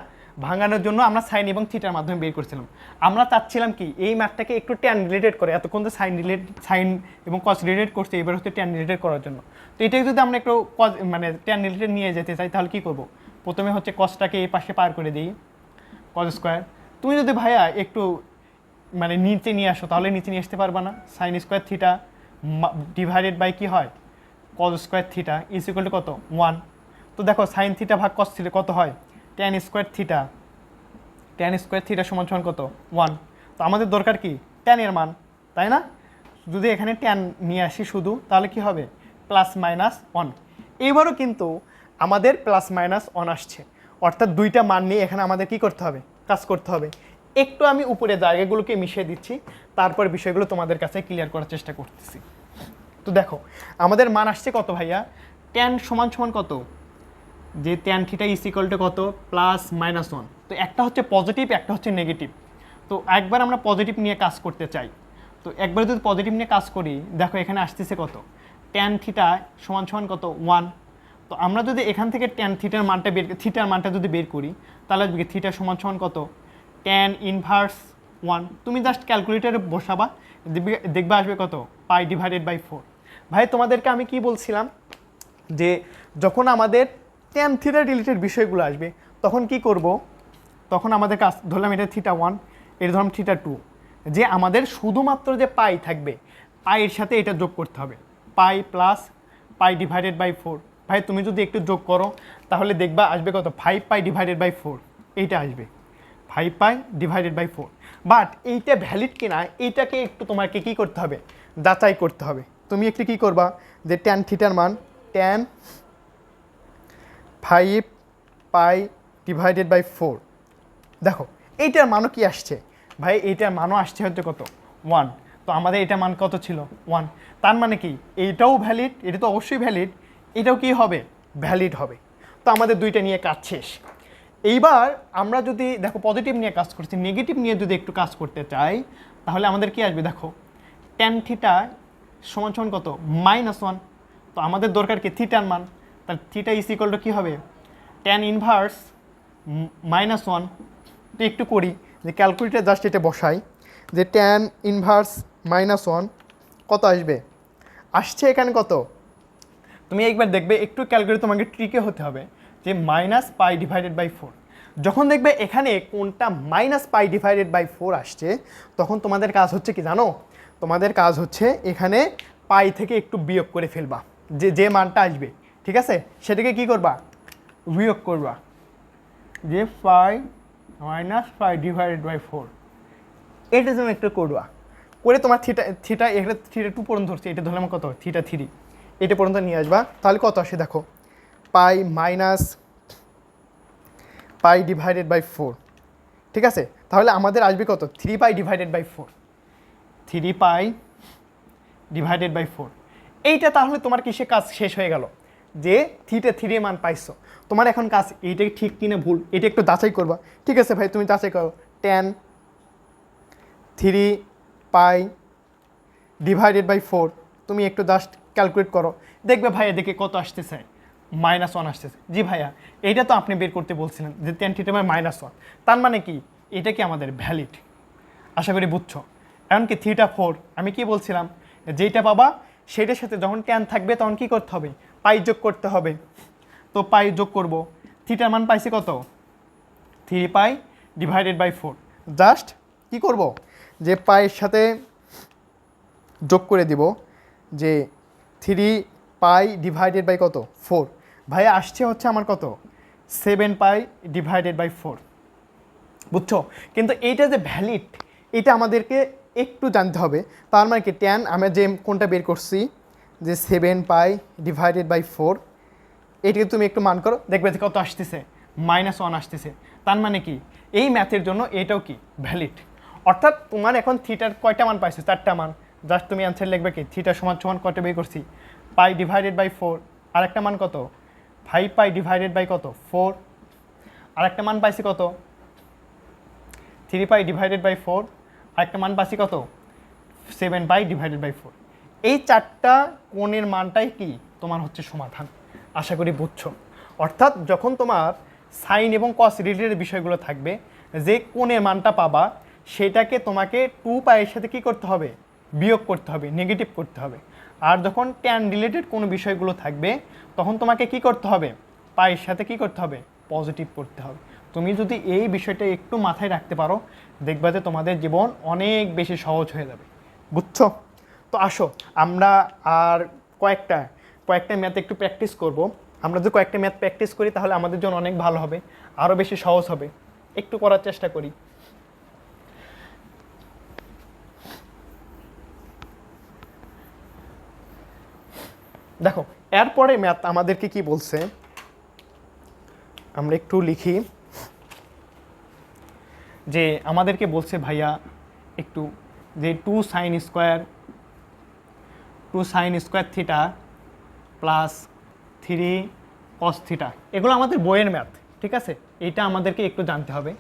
ভাঙানোর জন্য আমরা সাইন এবং থিটার মাধ্যমে বের করছিলাম। আমরা চাচ্ছিলাম কি এই ম্যাথটাকে একটু ট্যান রিলেটেড করে, এতক্ষণ তো সাইন এবং কজ রিলেটেড করছে, এবার হচ্ছে ট্যান রিলেটেড করার জন্য। তো এটাকে যদি আমরা একটু কজ মানে ট্যান রিলেটেড নিয়ে যেতে চাই তাহলে কী করবো? প্রথমে হচ্ছে কজটাকে এই পাশে পার করে দিই, কজ স্কোয়ার। তুমি যদি ভাইয়া একটু মানে নিচে নিয়ে আসো তাহলে নিচে নিয়ে আসতে পারবা না? Sine square theta divided by কি হয় cos square theta is equal to কত 1। তো দেখো সাইন থিটা ভাগ কস থিটা কত হয় tan square theta, tan square theta সমান সমান কত 1। তো আমাদের দরকার কি ট্যানের মান, তাই না? যদি এখানে ট্যান নিয়ে আসি শুধু তাহলে কি হবে প্লাস মাইনাস 1। এইবারও কিন্তু আমাদের প্লাস মাইনাস 1 আসছে, অর্থাৎ দুইটা মান নিয়ে এখানে আমাদের কি করতে হবে, কাজ করতে হবে। একটু আমি উপরে জায়গাগুলোকে মিশিয়ে দিচ্ছি, তারপর বিষয়গুলো তোমাদের কাছে ক্লিয়ার করার চেষ্টা করতেছি। তো দেখো আমাদের মান আসছে কত ভাইয়া, ট্যান সমান সমান কত, যে tan theta is equal to কত প্লাস মাইনাস 1। তো একটা হচ্ছে পজিটিভ একটা হচ্ছে নেগেটিভ। তো একবার আমরা পজিটিভ নিয়ে কাজ করতে চাই, তো একবার যদি পজিটিভ নিয়ে কাজ করি দেখো এখানে আসতেছে কত ট্যান থিটা সমান সমান কত 1। তো আমরা যদি এখান থেকে ট্যান থিটার মানটা যদি বের করি তাহলে থিটা সমান সমান কত ট্যান ইনভার্স 1। তুমি জাস্ট ক্যালকুলেটারে বসাবা, দেখবে আসবে কত পাই ডিভাইডেড বাই 4। ভাই তোমাদেরকে আমি কি বলছিলাম যে যখন আমাদের ট্যান থিটা রিলেটেড বিষয়গুলো আসবে তখন কি করব, তখন আমাদের কাজ ধরলাম এটা থিটা 1, এটা ধরলাম থিটা 2, যে আমাদের শুধুমাত্র যে পাই থাকবে পাইয়ের সাথে এটা যোগ করতে হবে, pi plus pi divided by 4। ভাই তুমি যদি একটু যোগ করো তাহলে দেখবা আসবে কত 5π ডিভাইডেড বাই 4, এইটা আসবে 5π ডিভাইডেড বাই 4। বাট এইটা ভ্যালিড কিনা এইটাকে একটু তোমাকে কি করতে হবে, যাচাই করতে হবে। তুমি একটু কি করবা যে ট্যান থিটার মান ট্যান 5π ডিভাইডেড বাই 4, দেখো এইটার মানও কি আসছে ভাই, এইটার মানও আসছে হচ্ছে কত 1। তো আমাদের এটা মান কত ছিল 1, তার মানে কি এইটাও ভ্যালিড, এটা তো অবশ্যই ভ্যালিড, এটাও কি হবে ভ্যালিড হবে। তো আমাদের দুইটা নিয়ে কাজ শেষ। এইবার আমরা যদি দেখো পজিটিভ নিয়ে কাজ করছি, নেগেটিভ নিয়ে যদি একটু কাজ করতে চাই তাহলে আমাদের কি আসবে দেখো ট্যান থিটা সমান সমান কত -1। তো আমাদের দরকার কি থিটার মান, তাহলে থিটা ইজ ইকুয়াল টু কী হবে ট্যান ইনভার্স -1। তো একটু করি যে ক্যালকুলেটার জাস্ট এটা বসাই যে ট্যান ইনভার্স -1 কত আসবে, আসছে এখানে কত, তুমি একবার দেখবে একটু ক্যালকুলেট তোমাকে ট্রিকে হতে হবে যে -π ডিভাইডেড বাই 4। যখন দেখবে এখানে কোনটা -π ডিভাইডেড বাই 4 আসছে তখন তোমাদের কাজ হচ্ছে কি জানো, তোমাদের কাজ হচ্ছে এখানে পাই থেকে একটু বিয়োগ করে ফেলবা, যে মানটা আসবে ঠিক আছে সেটাকে কি করবা বিয়োগ করবা, যে -π ডিভাইডেড বাই 4 এটা তুমি একটু করবা, করে তোমার থিটা এটা থিটা 2 পর্যন্ত ধরছে, এটা ধরলাম কত থিটা 3, এটা পর্যন্ত নিয়ে আসবা। তাহলে কত আসে দেখো পাই -π ডিভাইডেড বাই 4, ঠিক আছে? তাহলে আমাদের আসবে কত 3π ডিভাইডেড বাই 4, 3π ডিভাইডেড বাই 4। এইটা তাহলে তোমার কিসে কাজ শেষ হয়ে গেল, যে থিটা 3 মান পাইছো। তোমার এখন কাজ এইটা ঠিক কিনা ভুল এটা একটু যাচাই করবা। ঠিক আছে ভাই তুমি যাচাই করো ট্যান 3π ডিভাইডেড বাই 4, তুমি একটু জাস্ট ক্যালকুলেট করো, দেখবে ভাইয়া দেখে কত আসতেছে -1 আসতেছে। জি ভাইয়া এইটা তো আপনি বের করতে বলছিলেন যে ট্যান থিটা বাই -1, তার মানে কি এটা কি আমাদের ভ্যালিড, আশা করি বুঝছো। এমনকি থিটা 4 আমি কি বলছিলাম যেইটা পাবা সেটার সাথে যখন ট্যান থাকবে তখন কি করতে হবে পাই যোগ করতে হবে। তো পাই যোগ করব, থিটার মান পাইছি কত 3π ডিভাইডেড বাই 4, জাস্ট কি করব যে পাইয়ের সাথে যোগ করে দিব যে 3π ডিভাইডেড বাই কত 4, ভাইয়া আসছে হচ্ছে আমার কত 7π/4, বুঝছো? কিন্তু এইটা যে ভ্যালিড, এটা আমাদেরকে একটু জানতে হবে। তার মানে কি ট্যান আমরা যে কোনটা বের করছি যে 7π/4, এটাকে তুমি একটু মান করো, দেখবে যে কত আসতেছে, -1 আসতেছে। তার মানে কি এই ম্যাথের জন্য এটাও কি ভ্যালিড। অর্থাৎ তোমার এখন থিটার কয়টা মান পাইছো? 4টা মান। জাস্ট তুমি অ্যান্সার লিখবে কি থিটা সমান সমান কয়টা বের করছি, π/4। আর একটা মান কত, 5π/ কত 4। আর একটা মান পাইছি কত, 3π/4। আর একটা মান পাইছি কত, 7π/4। এই 4টা কোণের মানটাই কি তোমার হচ্ছে সমাধান। আশা করি বুঝছো। অর্থাৎ যখন তোমার সাইন এবং কস রিলেটেড বিষয়গুলো থাকবে, যে কোণের মানটা পাবা সেটাকে তোমাকে 2π এর সাথে কী করতে হবে, বিয়োগ করতে হবে, নেগেটিভ করতে হবে। আর যখন ট্যান রিলেটেড কোনো বিষয়গুলো থাকবে তখন তোমাকে কি করতে হবে, পায়ের সাথে কি করতে হবে, পজিটিভ করতে হবে। তুমি যদি এই বিষয়টা একটু মাথায় রাখতে পারো, দেখবা যে তোমাদের জীবন অনেক বেশি সহজ হয়ে যাবে, বুঝছো? তো আসো আমরা আর কয়েকটা ম্যাথ একটু প্র্যাকটিস করব। আমরা যদি কয়েকটা ম্যাথ প্র্যাকটিস করি তাহলে আমাদের জন্য অনেক ভালো হবে, আরও বেশি সহজ হবে। একটু করার চেষ্টা করি। দেখো এরপরে ম্যাথ আমাদেরকে কি বলছে, আমরা একটু লিখি যে আমাদেরকে বলছে ভাইয়া একটু যে 2 sin square theta plus 3 cos theta, এগুলো আমাদের বইয়ের ম্যাথ, ঠিক আছে? এইটা আমাদেরকে একটু জানতে হবে।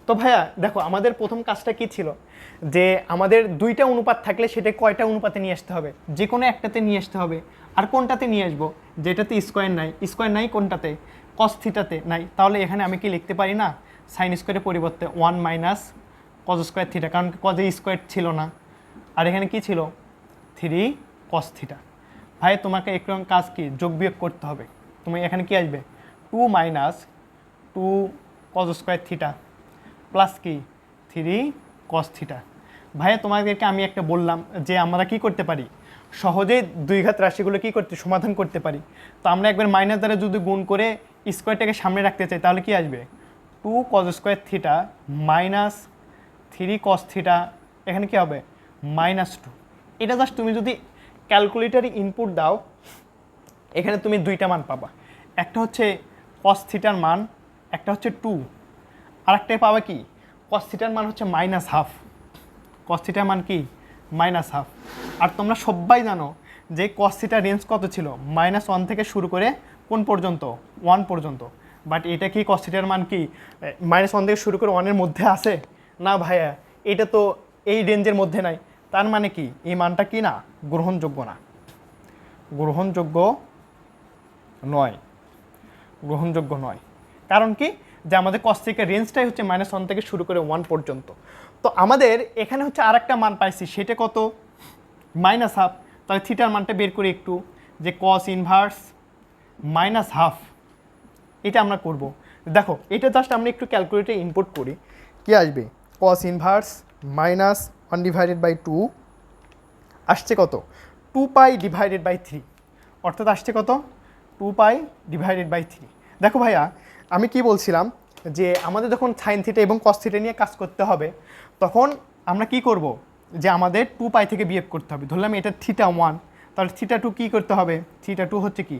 তো ভাইয়া দেখো আমাদের প্রথম কাজটা কি ছিল, যে আমাদের দুইটা অনুপাত থাকলে সেটা কয়টা অনুপাতে নিয়ে আসতে হবে, যে কোনো একটাতে নিয়ে আসতে হবে। আর কোনটাতে নিয়ে আসবো, যেটাতে স্কোয়ার নাই কোনটাতে, cos থিটাতে নাই। তাহলে এখানে আমি কি লিখতে পারি না, সাইন স্কোয়ারের পরিবর্তে 1 - cos স্কোয়ার থিটা, কারণ কজে স্কোয়ার ছিল না। আর এখানে কি ছিল, 3 cos থিটা। ভাই তোমাকে একটু কাজ কি, যোগ বিয়োগ করতে হবে। তুমি এখানে কি আসবে, 2 - 2 cos স্কোয়ার থিটা প্লাস কি 3 cos থিটা। ভাইয়া তোমাদেরকে আমি একটা বললাম যে আমরা কি করতে পারি, সহজেই দুই ঘাত রাশিগুলো কি করতে, সমাধান করতে পারি। তো আমরা একবার মাইনাস দ্বারা যদি গুণ করে স্কোয়ারটাকে সামনে রাখতে চাই তাহলে কি আসবে, 2 cos square theta minus 3 cos theta, এখানে কি হবে -2। এটা জাস্ট তুমি যদি ক্যালকুলেটারে ইনপুট দাও, এখানে তুমি দুইটা মান পাবা, একটা হচ্ছে cos থিটার মান, একটা হচ্ছে 2, আর একটা পাবা কি cos থিটার মান হচ্ছে -1/2। cos থিটার মান কি -1/2। আর তোমরা সবাই জানো যে cos থিটার রেঞ্জ কত ছিল, -1 থেকে শুরু করে কোন পর্যন্ত, 1 পর্যন্ত। বাট এটা কি cos থিটার মান কি -1 থেকে শুরু করে 1-এর মধ্যে আছে না ভাইয়া, এটা তো এই রেঞ্জের মধ্যে নাই। তার মানে কি এই মানটা কি না, গ্রহণযোগ্য না, গ্রহণযোগ্য নয়, গ্রহণযোগ্য নয়। কারণ কি, যে আমাদের cos থিটার রেঞ্জটাই হচ্ছে -1 থেকে শুরু করে 1 পর্যন্ত। তো আমাদের এখানে হচ্ছে আরেকটা মান পাইছি, সেটা কত, -1/2। তাহলে থিটার মানটা বের করি একটু, যে cos ইনভার্স -1/2, এটা আমরা করব। দেখো এটা জাস্ট আমরা একটু ক্যালকুলেটরে ইনপুট করি, কি আসবে, cos ইনভার্স -1/2 আসছে কত, 2π/3, অর্থাৎ আসছে কত, 2π/3। দেখো ভাইয়া আমি কি বলছিলাম, যে আমাদের যখন সাইন থিটা এবং কস থিটা নিয়ে কাজ করতে হবে তখন আমরা কি করব, যে আমাদের 2π থেকে বিয়োগ করতে হবে। ধরলাম এটা θ1, তাহলে θ2 কী করতে হবে, θ2 হচ্ছে কি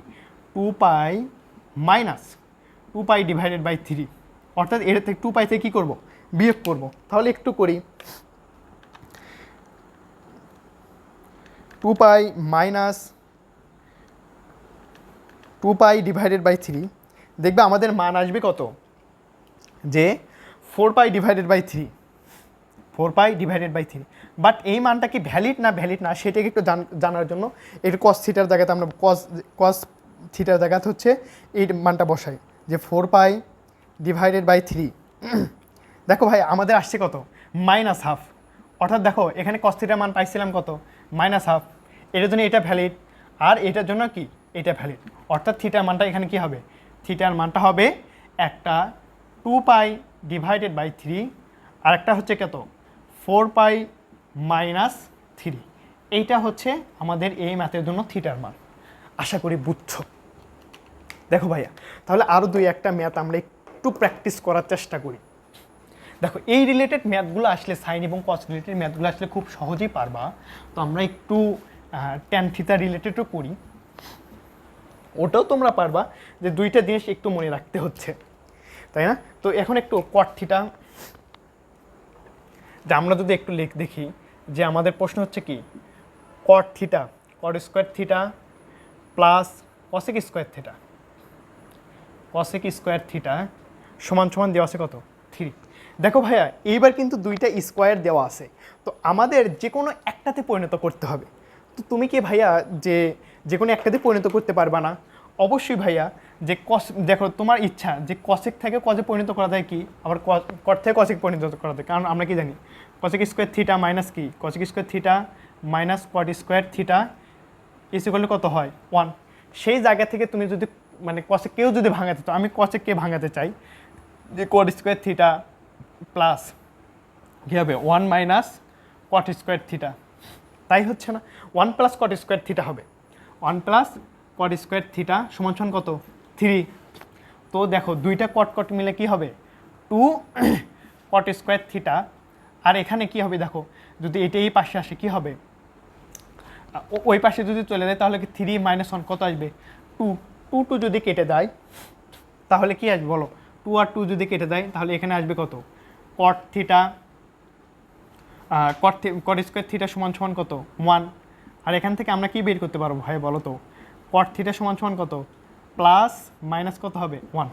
2π - 2π/3, অর্থাৎ এটা থেকে 2π থেকে কী করবো, বিয়োগ করব। তাহলে একটু করি, 2π - 2π/3, দেখবে আমাদের মান আসবে কত, যে 4π/3, 4π/3। বাট এই মানটা কি ভ্যালিড না সেটাকে একটু জানার জন্য এর cos থিটার জায়গাতে আমরা cos থিটার জায়গাতে হচ্ছে এই মানটা বসাই, যে 4π/3। দেখো ভাই আমাদের আসছে কত, -1/2। অর্থাৎ দেখো এখানে cos থিটার মান পাইছিলাম কত, -1/2। এটার জন্য এটা ভ্যালিড, আর এটার জন্য কি এটা ভ্যালিড। অর্থাৎ থিটার মানটা এখানে কি হবে, থিটার মানটা হবে একটা 2π/3, আর একটা হচ্ছে কত, 4π - 3। এইটা হচ্ছে আমাদের এই ম্যাথের জন্য থিটার মান। আশা করি বুঝছো। দেখো ভাইয়া, তাহলে আরও দুই একটা ম্যাথ আমরা একটু প্র্যাকটিস করার চেষ্টা করি। দেখো এই রিলেটেড ম্যাথগুলো আসলে সাইন এবং কস রিলেটেড ম্যাথগুলো আসলে খুব সহজেই পারবা। তো আমরা একটু ট্যান থিটা রিলেটেডও করি, ওটাও তোমরা পারবা, যে দুইটা জিনিস একটু মনে রাখতে হচ্ছে, তাই না? তো এখন একটু কট থিটা, যে আমরা যদি একটু দেখি যে আমাদের প্রশ্ন হচ্ছে কি, কট theta, cot square theta plus cosec square theta, cosec square theta সমান সমান দেওয়া আছে কত? 3। দেখো ভাইয়া, এইবার কিন্তু দুইটা স্কোয়ার দেওয়া আছে, তো আমাদের যে কোনো একটাতে পরিণত করতে হবে। তো তুমি কি ভাইয়া যে কোনো একটাতে পরিণত করতে পারবা না? অবশ্যই ভাইয়া, যে কস, দেখো তোমার ইচ্ছা যে কসেক থেকে কজে পরিণত করা যায়, কি আবার কট থেকে কসেক পরিণত করা যায়, কারণ আমরা কি জানি কসেক স্কোয়ার থিটা মাইনাস কি, cosec square theta minus cot square theta equal কত হয়? 1। সেই জায়গা থেকে তুমি যদি মানে কসেক কেউ যদি ভাঙাতে, তো আমি কসেক কে ভাঙাতে চাই, যে কট স্কোয়ার থিটা প্লাস কী হবে 1 মাইনাস কট স্কোয়ার থিটা, তাই হচ্ছে না? 1 প্লাস কট স্কোয়ার থিটা হবে, 1 প্লাস কট স্কোয়ার থিটা সমান সমান কত? 3। তো দেখো দুইটা কট কট মিলে কি হবে? 2 কট স্কোয়ার থিটা। আর এখানে কি হবে দেখো, যদি এটা এই পাশে আসে কি হবে, ওই পাশে যদি চলে যায় তাহলে কি 3 মাইনাস 1 কত আসবে? 2। 2 যদি কেটে দেয় তাহলে কি আসবে বলো? 2 আর 2 যদি কেটে দেয় তাহলে এখানে আসবে কত? কট থিটা, কট স্কোয়ার থিটা সমান সমান কত? 1। আর এখান থেকে আমরা কি বের করতে পারবো ভাই বলো তো? কট থিটা সমান সমান কত? প্লাস মাইনাস কত হবে? 1।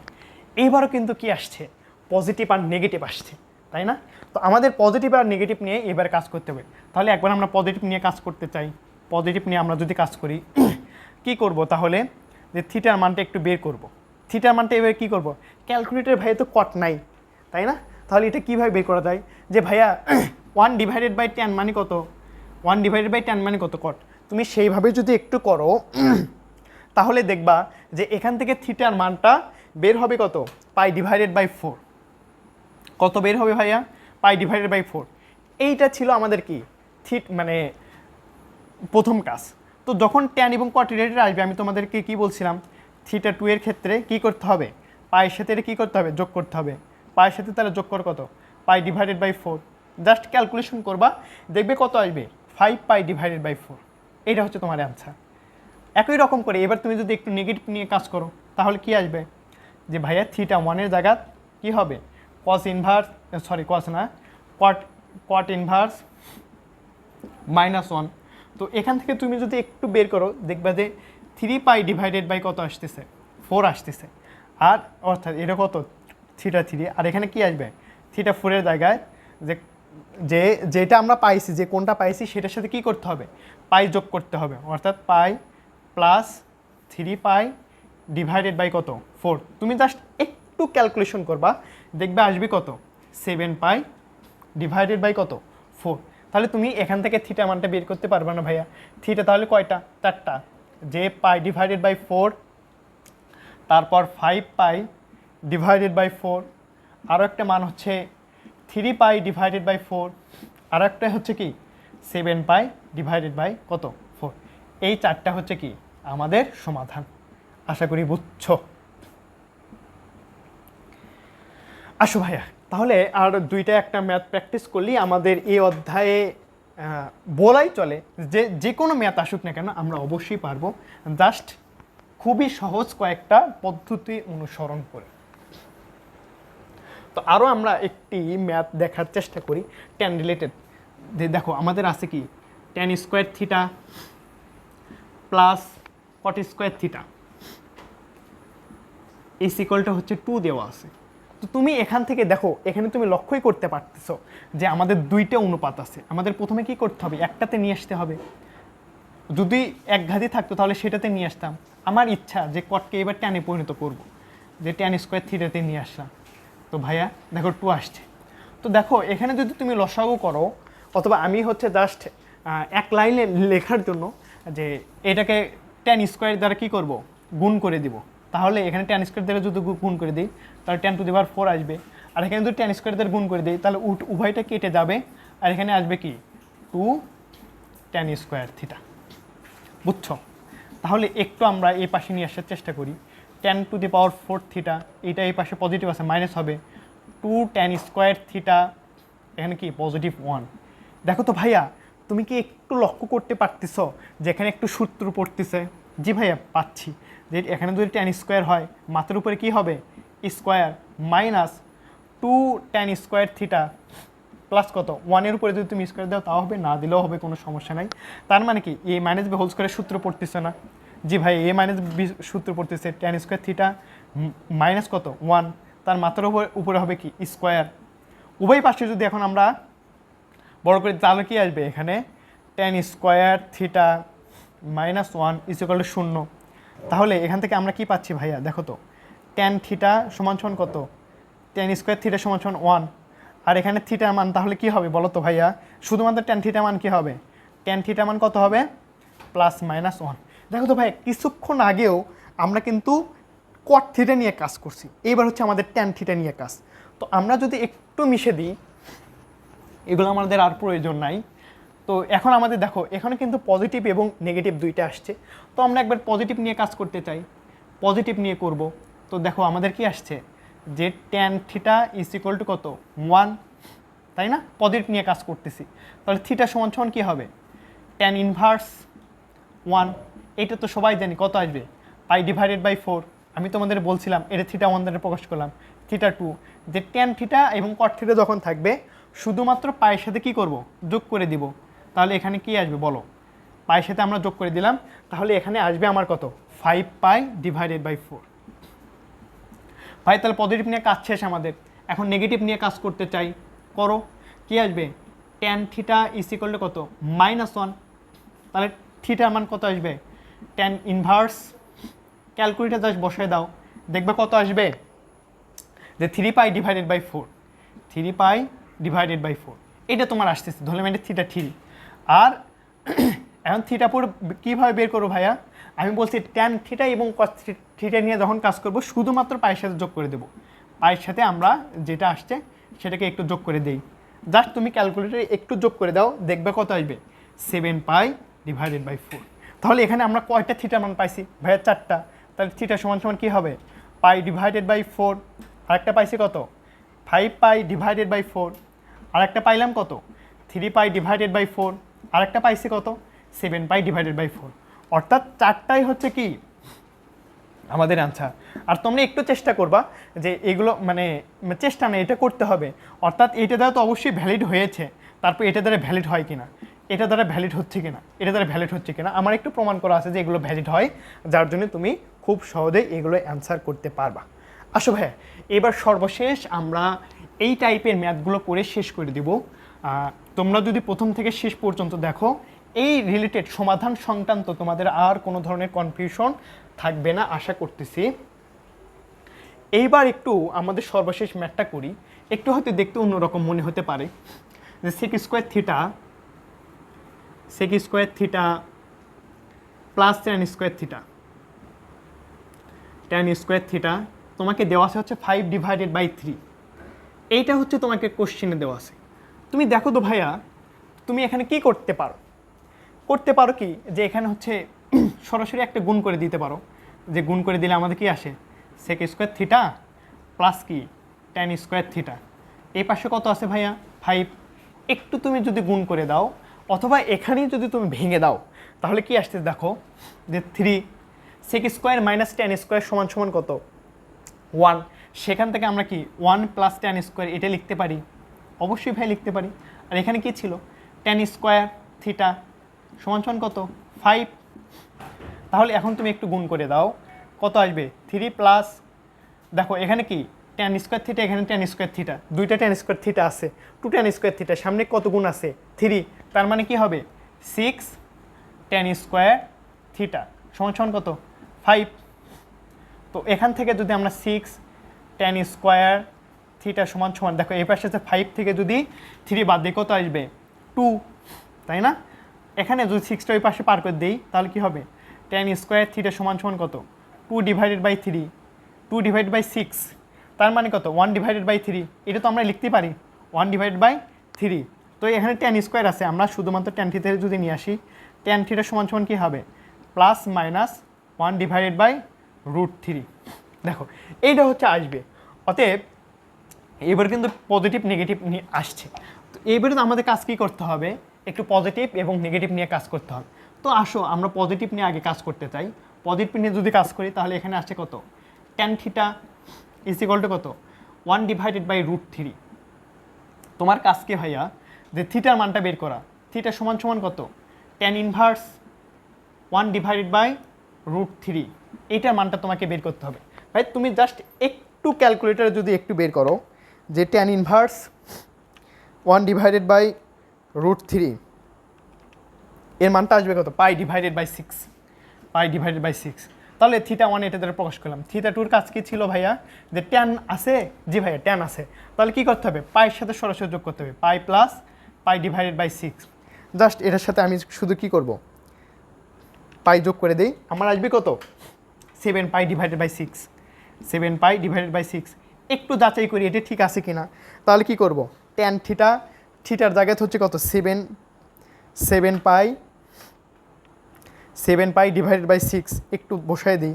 এইবারও কিন্তু কি আসছে? পজিটিভ আর নেগেটিভ আসছে, তাই না? তো আমাদের পজিটিভ আর নেগেটিভ নিয়ে এবার কাজ করতে হবে। তাহলে একবার আমরা পজিটিভ নিয়ে কাজ করতে চাই, পজিটিভ নিয়ে আমরা যদি কাজ করি কি করব তাহলে, যে থিটার মানটা একটু বের করব। থিটার মানটা এবার কী করব? ক্যালকুলেটর ভাইয়া তো কট নাই, তাই না? তাহলে এটা কীভাবে বের করা যায়, যে ভাইয়া 1/10 মানে কত? 1/10 মানে কত কট? তুমি সেইভাবে যদি একটু করো তাহলে দেখবা যে এখান থেকে থিটার মানটা বের হবে কত? π/4। কত বের হবে ভাইয়া? π/4। এইটা ছিল আমাদের কি মানে প্রথম কাজ। তো যখন ট্যান এবং কট রিলেটেড আসবে, আমি তোমাদেরকে কি বলছিলাম, থিটা 2 এর ক্ষেত্রে কি করতে হবে? পায়ের সাথে এটা কী করতে হবে? যোগ করতে হবে। পায়ের সাথে তাহলে যোগ কর কত? π/4। জাস্ট ক্যালকুলেশন করবা, দেখবে কত আসবে? 5π/4। এটা হচ্ছে তোমার অ্যান্সার। একই রকম করে এবার তুমি যদি একটু নেগেটিভ নিয়ে কাজ করো তাহলে কি আসবে, যে ভাইয়া থিটা 1-এর জায়গা কি হবে? কস ইনভার্স, সরি কস না, কট ইনভার্স -1। তো এখান থেকে তুমি যদি একটু বের করো দেখবা যে 3π/ কত আসতেছে? 4 আসতেছে। আর অর্থাৎ এটা কত? থিটা 3। আর এখানে কি আসবে? থিটা 4-এর জায়গায় যেটা আমরা পাইছি, যে কোনটা পাইছি সেটার সাথে কি করতে হবে? পাই যোগ করতে হবে, অর্থাৎ পাই প্লাস 3π/ কত? 4। তুমি জাস্ট একটু ক্যালকুলেশন করবা, দেখবে আসবে কত? 7π/ কত? 4। তাহলে তুমি এখান থেকে থিটা মানটা বের করতে পারবে না ভাইয়া। থিটা তাহলে কয়টা? 4টা, যে π/4, তারপর 5π/4, আরও একটা মান হচ্ছে 3π/4, আর একটা হচ্ছে কি 7π/ কত? 4। এই 4টা হচ্ছে কি আমাদের সমাধান। আশা করি বুঝছো। আসো ভাইয়া, তাহলে আর দুইটা একটা ম্যাথ প্র্যাকটিস করলেই আমাদের এই অধ্যায়ে বলাই চলে যে কোনো ম্যাথ আসুক না কেন আমরা অবশ্যই পারবো, জাস্ট খুবই সহজ কয়েকটা পদ্ধতি অনুসরণ করে। তো আরও আমরা একটি ম্যাথ দেখার চেষ্টা করি ট্যান রিলেটেড। দেখো আমাদের আছে কি, tan square theta plus cot square theta is equal two হচ্ছে 2 দেওয়া আছে। তো তুমি এখান থেকে দেখো, এখানে তুমি লক্ষ্যই করতে পারতেছো যে আমাদের দুইটা অনুপাত আছে। আমাদের প্রথমে কি করতে হবে? একটাতে নিয়ে আসতে হবে। যদি এক ঘাতি থাকতো তাহলে সেটাতে নিয়ে আসতাম। আমার ইচ্ছা যে কটকে এবার ট্যানে পরিণত করব, যে ট্যান স্কোয়ার থিটাতে নিয়ে আসলাম। তো ভাইয়া দেখো 2 আসছে। তো দেখো এখানে যদি তুমি লসাগু করো, অথবা আমি হচ্ছে জাস্ট এক লাইনে লেখার জন্য যে এটাকে ট্যান স্কোয়ার দ্বারা কি করব? গুণ করে দিব। তাহলে এখানে ট্যান স্কোয়ার দ্বারা যদি গুণ করে দিই তাহলে 10⁴ আসবে। আর এখানে যদি ট্যান স্কোয়ার দ্বারা গুণ করে দিই তাহলে উভয়টা কেটে যাবে, আর এখানে আসবে কি 2 ট্যান স্কোয়ার থিটা। বুঝছো? তাহলে একটু আমরা এই পাশে নিয়ে আসার চেষ্টা করি। 10⁴ থিটা, এটা এই পাশে পজিটিভ আছে মাইনাস হবে 2 tan² থিটা, এখানে কি পজিটিভ 1। দেখো তো ভাইয়া তুমি কি একটু লক্ষ্য করতে পারতেছ যে এখানে একটু সূত্র পড়তেছে? জি ভাইয়া পাচ্ছি, যে এখানে যদি tan² হয় মাথার উপরে কি হবে square minus 2 tan² theta plus কত 1-এর উপরে যদি তুমি স্কোয়ার দাও তাও হবে, না দিলেও হবে, কোনো সমস্যা নাই। তার মানে কি a মাইনাস b হোল স্কোয়ারের সূত্র পড়তেছে না? জি ভাই a মাইনাস b সূত্র পড়তেছে tan² থিটা মাইনাস কত 1, তার মাথার উপরে হবে কি স্কোয়ার। উভয় পাশে যদি এখন আমরা বড় করে তাহলে কি আসবে এখানে tan² থিটা মাইনাস 1 = 0। তাহলে এখান থেকে আমরা কি পাচ্ছি ভাইয়া দেখো তো, tan থিটা সমান সমান কত, tan² থিটা সমান সমান 1, আর এখানে থিটার মান তাহলে কি হবে বলো তো ভাইয়া, শুধুমাত্র tan থিটা মান কি হবে, tan থিটা মান কত হবে +-1। দেখো তো ভাই কিছুক্ষণ আগেও আমরা কিন্তু cot থিটা নিয়ে কাজ করছি, এইবার হচ্ছে আমাদের tan থিটা নিয়ে কাজ। তো আমরা যদি একটু মিশে দিই, এগুলো আমাদের আর প্রয়োজন নাই। তো এখন আমাদের দেখো এখানে কিন্তু পজিটিভ এবং নেগেটিভ দুইটা আসছে, তো আমরা একবার পজিটিভ নিয়ে কাজ করতে চাই, পজিটিভ নিয়ে করব। তো দেখো আমাদের কি আসছে যে tan থিটা = কত 1, তাই না? পজিটিভ নিয়ে কাজ করতেছি, তাহলে থিটা সমান সমান কী হবে tan−1। এইটা তো সবাই জানি কত আসবে π/4। আমি তোমাদের বলছিলাম এটা θ1 দ্বারা প্রকাশ করলাম, θ2, যে tan থিটা এবং cot থিটা যখন থাকবে শুধুমাত্র পায়ের সাথে কি করব যোগ করে দিব। তাহলে এখানে কি আসবে বলো, পায়ের সাথে আমরা যোগ করে দিলাম, তাহলে এখানে আসবে আমার কত 5π/4। ভাই তাহলে পজিটিভ নিয়ে কাজ শেষ আমাদের, এখন নেগেটিভ নিয়ে কাজ করতে চাই, করো। কি আসবে tan থিটা = কত -1, তাহলে থিটার মান কত আসবে tan−1, ক্যালকুলেটর জাস্ট বসায় দাও, দেখবে কত আসবে যে 3π/4, 3π/4 এটা তোমার আসতেছে, ধরলাম এটা θ3। আর এখন θ4 কীভাবে বের করবো ভাইয়া, আমি বলছি tan থিটা এবং cos থিটা নিয়ে যখন কাজ করব শুধুমাত্র পায়ের সাথে যোগ করে দেবো, পায়ের সাথে আমরা যেটা আসছে সেটাকে একটু যোগ করে দেই, জাস্ট তুমি ক্যালকুলেটরে একটু যোগ করে দাও, দেখবে কত আসবে 7π/4। তাহলে এখানে আমরা কয়টা থিটা মান পাইছি ভাইয়া 4টা, তাহলে থিটা সমান সমান কী হবে π/4, আরেকটা পাইছি কত 5π/4, আরেকটা পাইলাম কত 3π/4, আরেকটা পাইছি কত 7π/4। অর্থাৎ 4টাই হচ্ছে কি আমাদের আনসার। আর তোমরা একটু চেষ্টা করবা যে এগুলো মানে চেষ্টা নেই, এটা করতে হবে। অর্থাৎ এটা দ্বারা তো অবশ্যই ভ্যালিড হয়েছে, তারপর এটা দ্বারা ভ্যালিড হয় কিনা, এটা দ্বারা ভ্যালিড হচ্ছে কিনা, এটা দ্বারা ভ্যালিড হচ্ছে কিনা, আমার একটু প্রমাণ করা আছে যে এগুলো ভ্যালিড হয়, যার জন্য তুমি খুব সহজেই এগুলো অ্যান্সার করতে পারবা। আসো ভাইয়া এবার সর্বশেষ আমরা এই টাইপের ম্যাথগুলো করে শেষ করে দিব। তোমরা যদি প্রথম থেকে শেষ পর্যন্ত দেখো, এই রিলেটেড সমাধান সংক্রান্ত তোমাদের আর কোনো ধরনের কনফিউশন থাকবে না আশা করতেছি। এইবার একটু আমাদের সর্বশেষ ম্যাথটা করি, একটু হয়তো দেখতে অন্যরকম মনে হতে পারে যে sec² theta plus tan² theta তোমাকে দেওয়া আছে হচ্ছে 5/3, এইটা হচ্ছে তোমাকে কোশ্চেনে দেওয়া আছে। তুমি দেখো তো ভাইয়া তুমি এখানে কি করতে পারো কি যে এখানে হচ্ছে সরাসরি একটা গুণ করে দিতে পারো, যে গুণ করে দিলে আমাদের কি আসে sec² থিটা প্লাস কি tan² থিটা, এই পাশে কত আছে ভাইয়া 5, একটু তুমি যদি গুণ করে দাও অথবা এখানেই যদি তুমি ভেঙে দাও তাহলে কি আসছে দেখো যে 3 sec² - tan² সমান সমান কত 1, সেখান থেকে আমরা কি 1 + tan² এটা লিখতে পারি, অবশ্যই ভাই লিখতে পারি। আর এখানে কি ছিল tan² থিটা সমান সমান কত 5, তাহলে এখন তুমি একটু গুণ করে দাও কত আসবে 3 প্লাস, দেখো এখানে কি tan² থিটা, এখানে tan² থিটা, দুইটা tan² থিটা আছে, 2 tan² থিটা, সামনে কত গুণ আছে 3, তার মানে কি হবে 6 tan² থিটা সমান সমান কত 5। তো এখান থেকে যদি আমরা 6 tan² থিটা সমান সমান, দেখো এই পাশে আছে 5 থেকে যদি 3 বাদ দিই কত আসবে 2, তাই না? এখানে যদি 6টা ওই পাশে পার করে দিই তাহলে কি হবে tan² থিটা সমান সমান কত 2/3, 2/6, তার মানে কত 1/3, এটা তো আমরা লিখতে পারি 1/3। তো এখানে tan² আছে, আমরা শুধুমাত্র tan থিটা যদি নিয়ে আসি tan থিটা সমান সমান কী হবে +- 1/3, √3। দেখো এইটা হচ্ছে আসবে। অতএব এবার কিন্তু পজিটিভ নেগেটিভ নিয়ে আসছে। তো এইবারে তো আমাদের কাজ কী করতে হবে, একটু পজিটিভ এবং নেগেটিভ নিয়ে কাজ করতে হবে। তো আসো আমরা পজিটিভ নিয়ে আগে কাজ করতে চাই। পজিটিভ নিয়ে যদি কাজ করি তাহলে এখানে আসছে কত, tan θ = কত 1/√3। তোমার কাজ কি ভাইয়া, যে থিটার মানটা বের করা। থিটা সমান সমান কত, tan ইনভার্স 1/√3। এইটার মানটা তোমাকে বের করতে হবে। ভাই তুমি জাস্ট একটু ক্যালকুলেটারে যদি একটু বের করো যে tan ইনভার্স 1/√3 এর মানটা আসবে কত, π/6। π/6। তাহলে θ1 এটা দ্বারা প্রকাশ করলাম। θ2 কাজ কি ছিল ভাইয়া, যে ট্যান আছে, জি ভাইয়া ট্যান আছে, তাহলে কি করতে হবে, পায়ের সাথে সরাসরি যোগ করতে হবে, π + π/6। জাস্ট এটার সাথে আমি শুধু কি করব, পাই যোগ করে দিই, আমার আসবে কত 7π/6। 7π/6। একটু যাচাই করি এটা ঠিক আছে কিনা। তাহলে কি করব, tan থিটার জায়গায় হচ্ছে কত 7π/6 একটু বসায় দিই।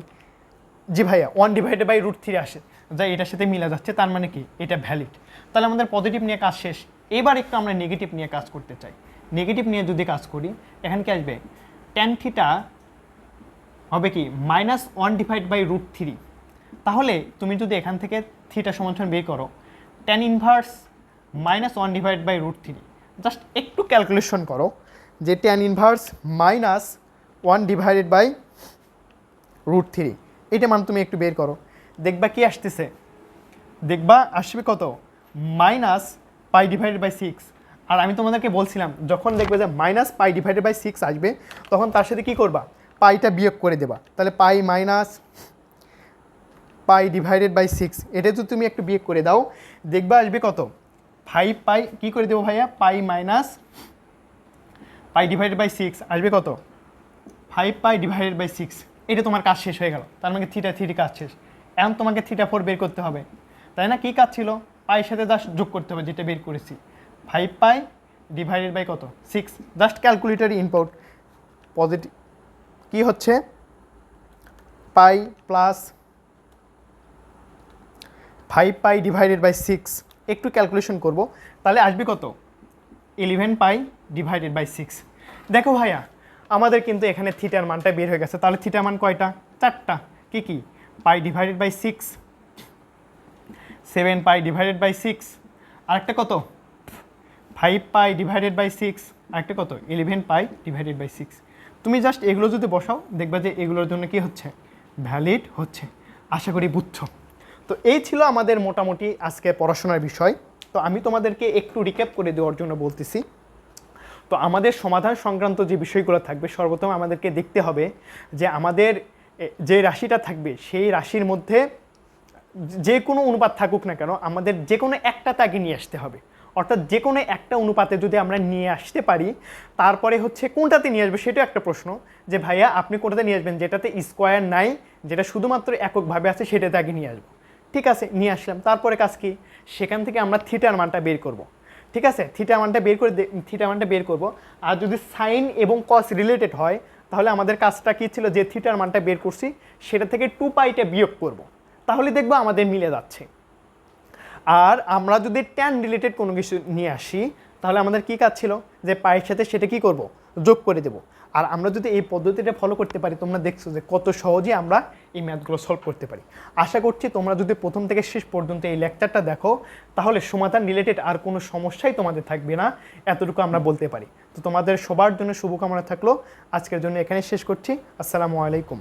জি ভাইয়া 1/√3 আসে, যা এটার সাথে মিলা যাচ্ছে, তার মানে কি এটা ভ্যালিড। তাহলে আমাদের পজিটিভ নিয়ে কাজ শেষ। এবার একটু আমরা নেগেটিভ নিয়ে কাজ করতে চাই। নেগেটিভ নিয়ে যদি কাজ করি, এখানে কি আসবে, tan θ হবে কি -1/√3। তাহলে তুমি যদি এখান থেকে থিটা সমান বের করো, tan ইনভার্স -1/√3, জাস্ট একটু ক্যালকুলেশন করো যে tan ইনভার্স -1/√3 এটা মান তুমি একটু বের করো, দেখবা কি আসতেছে, দেখবা আসবে কত -π/6। আর আমি তোমাদেরকে বলছিলাম যখন দেখবে যে -π/6 আসবে তখন তার সাথে কি করবা, পাইটা বিয়োগ করে দেবা। তাহলে π -π/6 এটা যদি তুমি একটু বিয়োগ করে দাও, দেখবা আসবে কত 5π, কি করে দেবো ভাইয়া, π - π/6 আসবে কত 5π/6। এটা তোমার কাজ শেষ হয়ে গেল। তার মানে θ3 কাজ শেষ। এখন তোমাকে θ4 বের করতে হবে, তাই না? কি কাজ ছিল, পায়ের সাথে জাস্ট যোগ করতে হবে, যেটা বের করেছি 5π/6। জাস্ট ক্যালকুলেটর ইনপুট, পজিটিভ কি হচ্ছে π + 5π/6। একটু ক্যালকুলেশন করব, তাহলে আসবে কত 11π/6। দেখো ভাইয়া আমাদের কিন্তু এখানে থিটার মানটা বের হয়ে গেছে। তাহলে থিটার মান কয়টা, 4টা। কি কি, π/6, 7π/6, আরেকটা কত 5π/6, আরেকটা কত 11π/6। তুমি জাস্ট এগুলো যদি বসাও দেখবা যে এগুলোর জন্য কি হচ্ছে, ভ্যালিড হচ্ছে। আশা করি বুঝছো। তো এই ছিল আমাদের মোটামুটি আজকে পড়াশোনার বিষয়। তো আমি তোমাদেরকে একটু রিক্যাপ করে দেওয়ার জন্য বলতেছি। তো আমাদের সমাধান সংক্রান্ত যে বিষয়গুলো থাকবে, সর্বপ্রথম আমাদেরকে দেখতে হবে যে আমাদের যে রাশিটা থাকবে সেই রাশির মধ্যে যে কোনো অনুপাত থাকুক না কেন, আমাদের যে কোনো একটা তাকে নিয়ে আসতে হবে। অর্থাৎ যে কোনো একটা অনুপাতে যদি আমরা নিয়ে আসতে পারি, তারপরে হচ্ছে কোনটাতে নিয়ে আসবে সেটাও একটা প্রশ্ন, যে ভাইয়া আপনি কোনটাতে নিয়ে আসবেন, যেটাতে স্কোয়ার নাই, যেটা শুধুমাত্র এককভাবে আছে সেটাতে আগে নিয়ে আসবো। ঠিক আছে, নিয়ে আসলাম, তারপরে কাজ কি, সেখান থেকে আমরা থিটার মানটা বের করব। ঠিক আছে, থিটার মানটা বের করব। আর যদি সাইন এবং কস রিলেটেড হয় তাহলে আমাদের কাজটা কি ছিল, যে থিটার মানটা বের করছি সেটা থেকে 2πটা বিয়োগ করব, তাহলে দেখবো আমাদের মিলে যাচ্ছে। আর আমরা যদি ট্যান রিলেটেড কোনো কিছু নিয়ে আসি তাহলে আমাদের কি কাজ ছিল, যে পায়ের সাথে সেটা কি করব, যোগ করে দেব। আর আমরা যদি এই পদ্ধতিটা ফলো করতে পারি, তোমরা দেখছো যে কত সহজে আমরা এই ম্যাথগুলো সলভ করতে পারি। আশা করছি তোমরা যদি প্রথম থেকে শেষ পর্যন্ত এই লেকচারটা দেখো তাহলে সমাধান রিলেটেড আর কোনো সমস্যাই তোমাদের থাকবে না, এতটুকু আমরা বলতে পারি। তো তোমাদের সবার জন্য শুভকামনা থাকলো। আজকের জন্য এখানে শেষ করছি। আসসালামু আলাইকুম।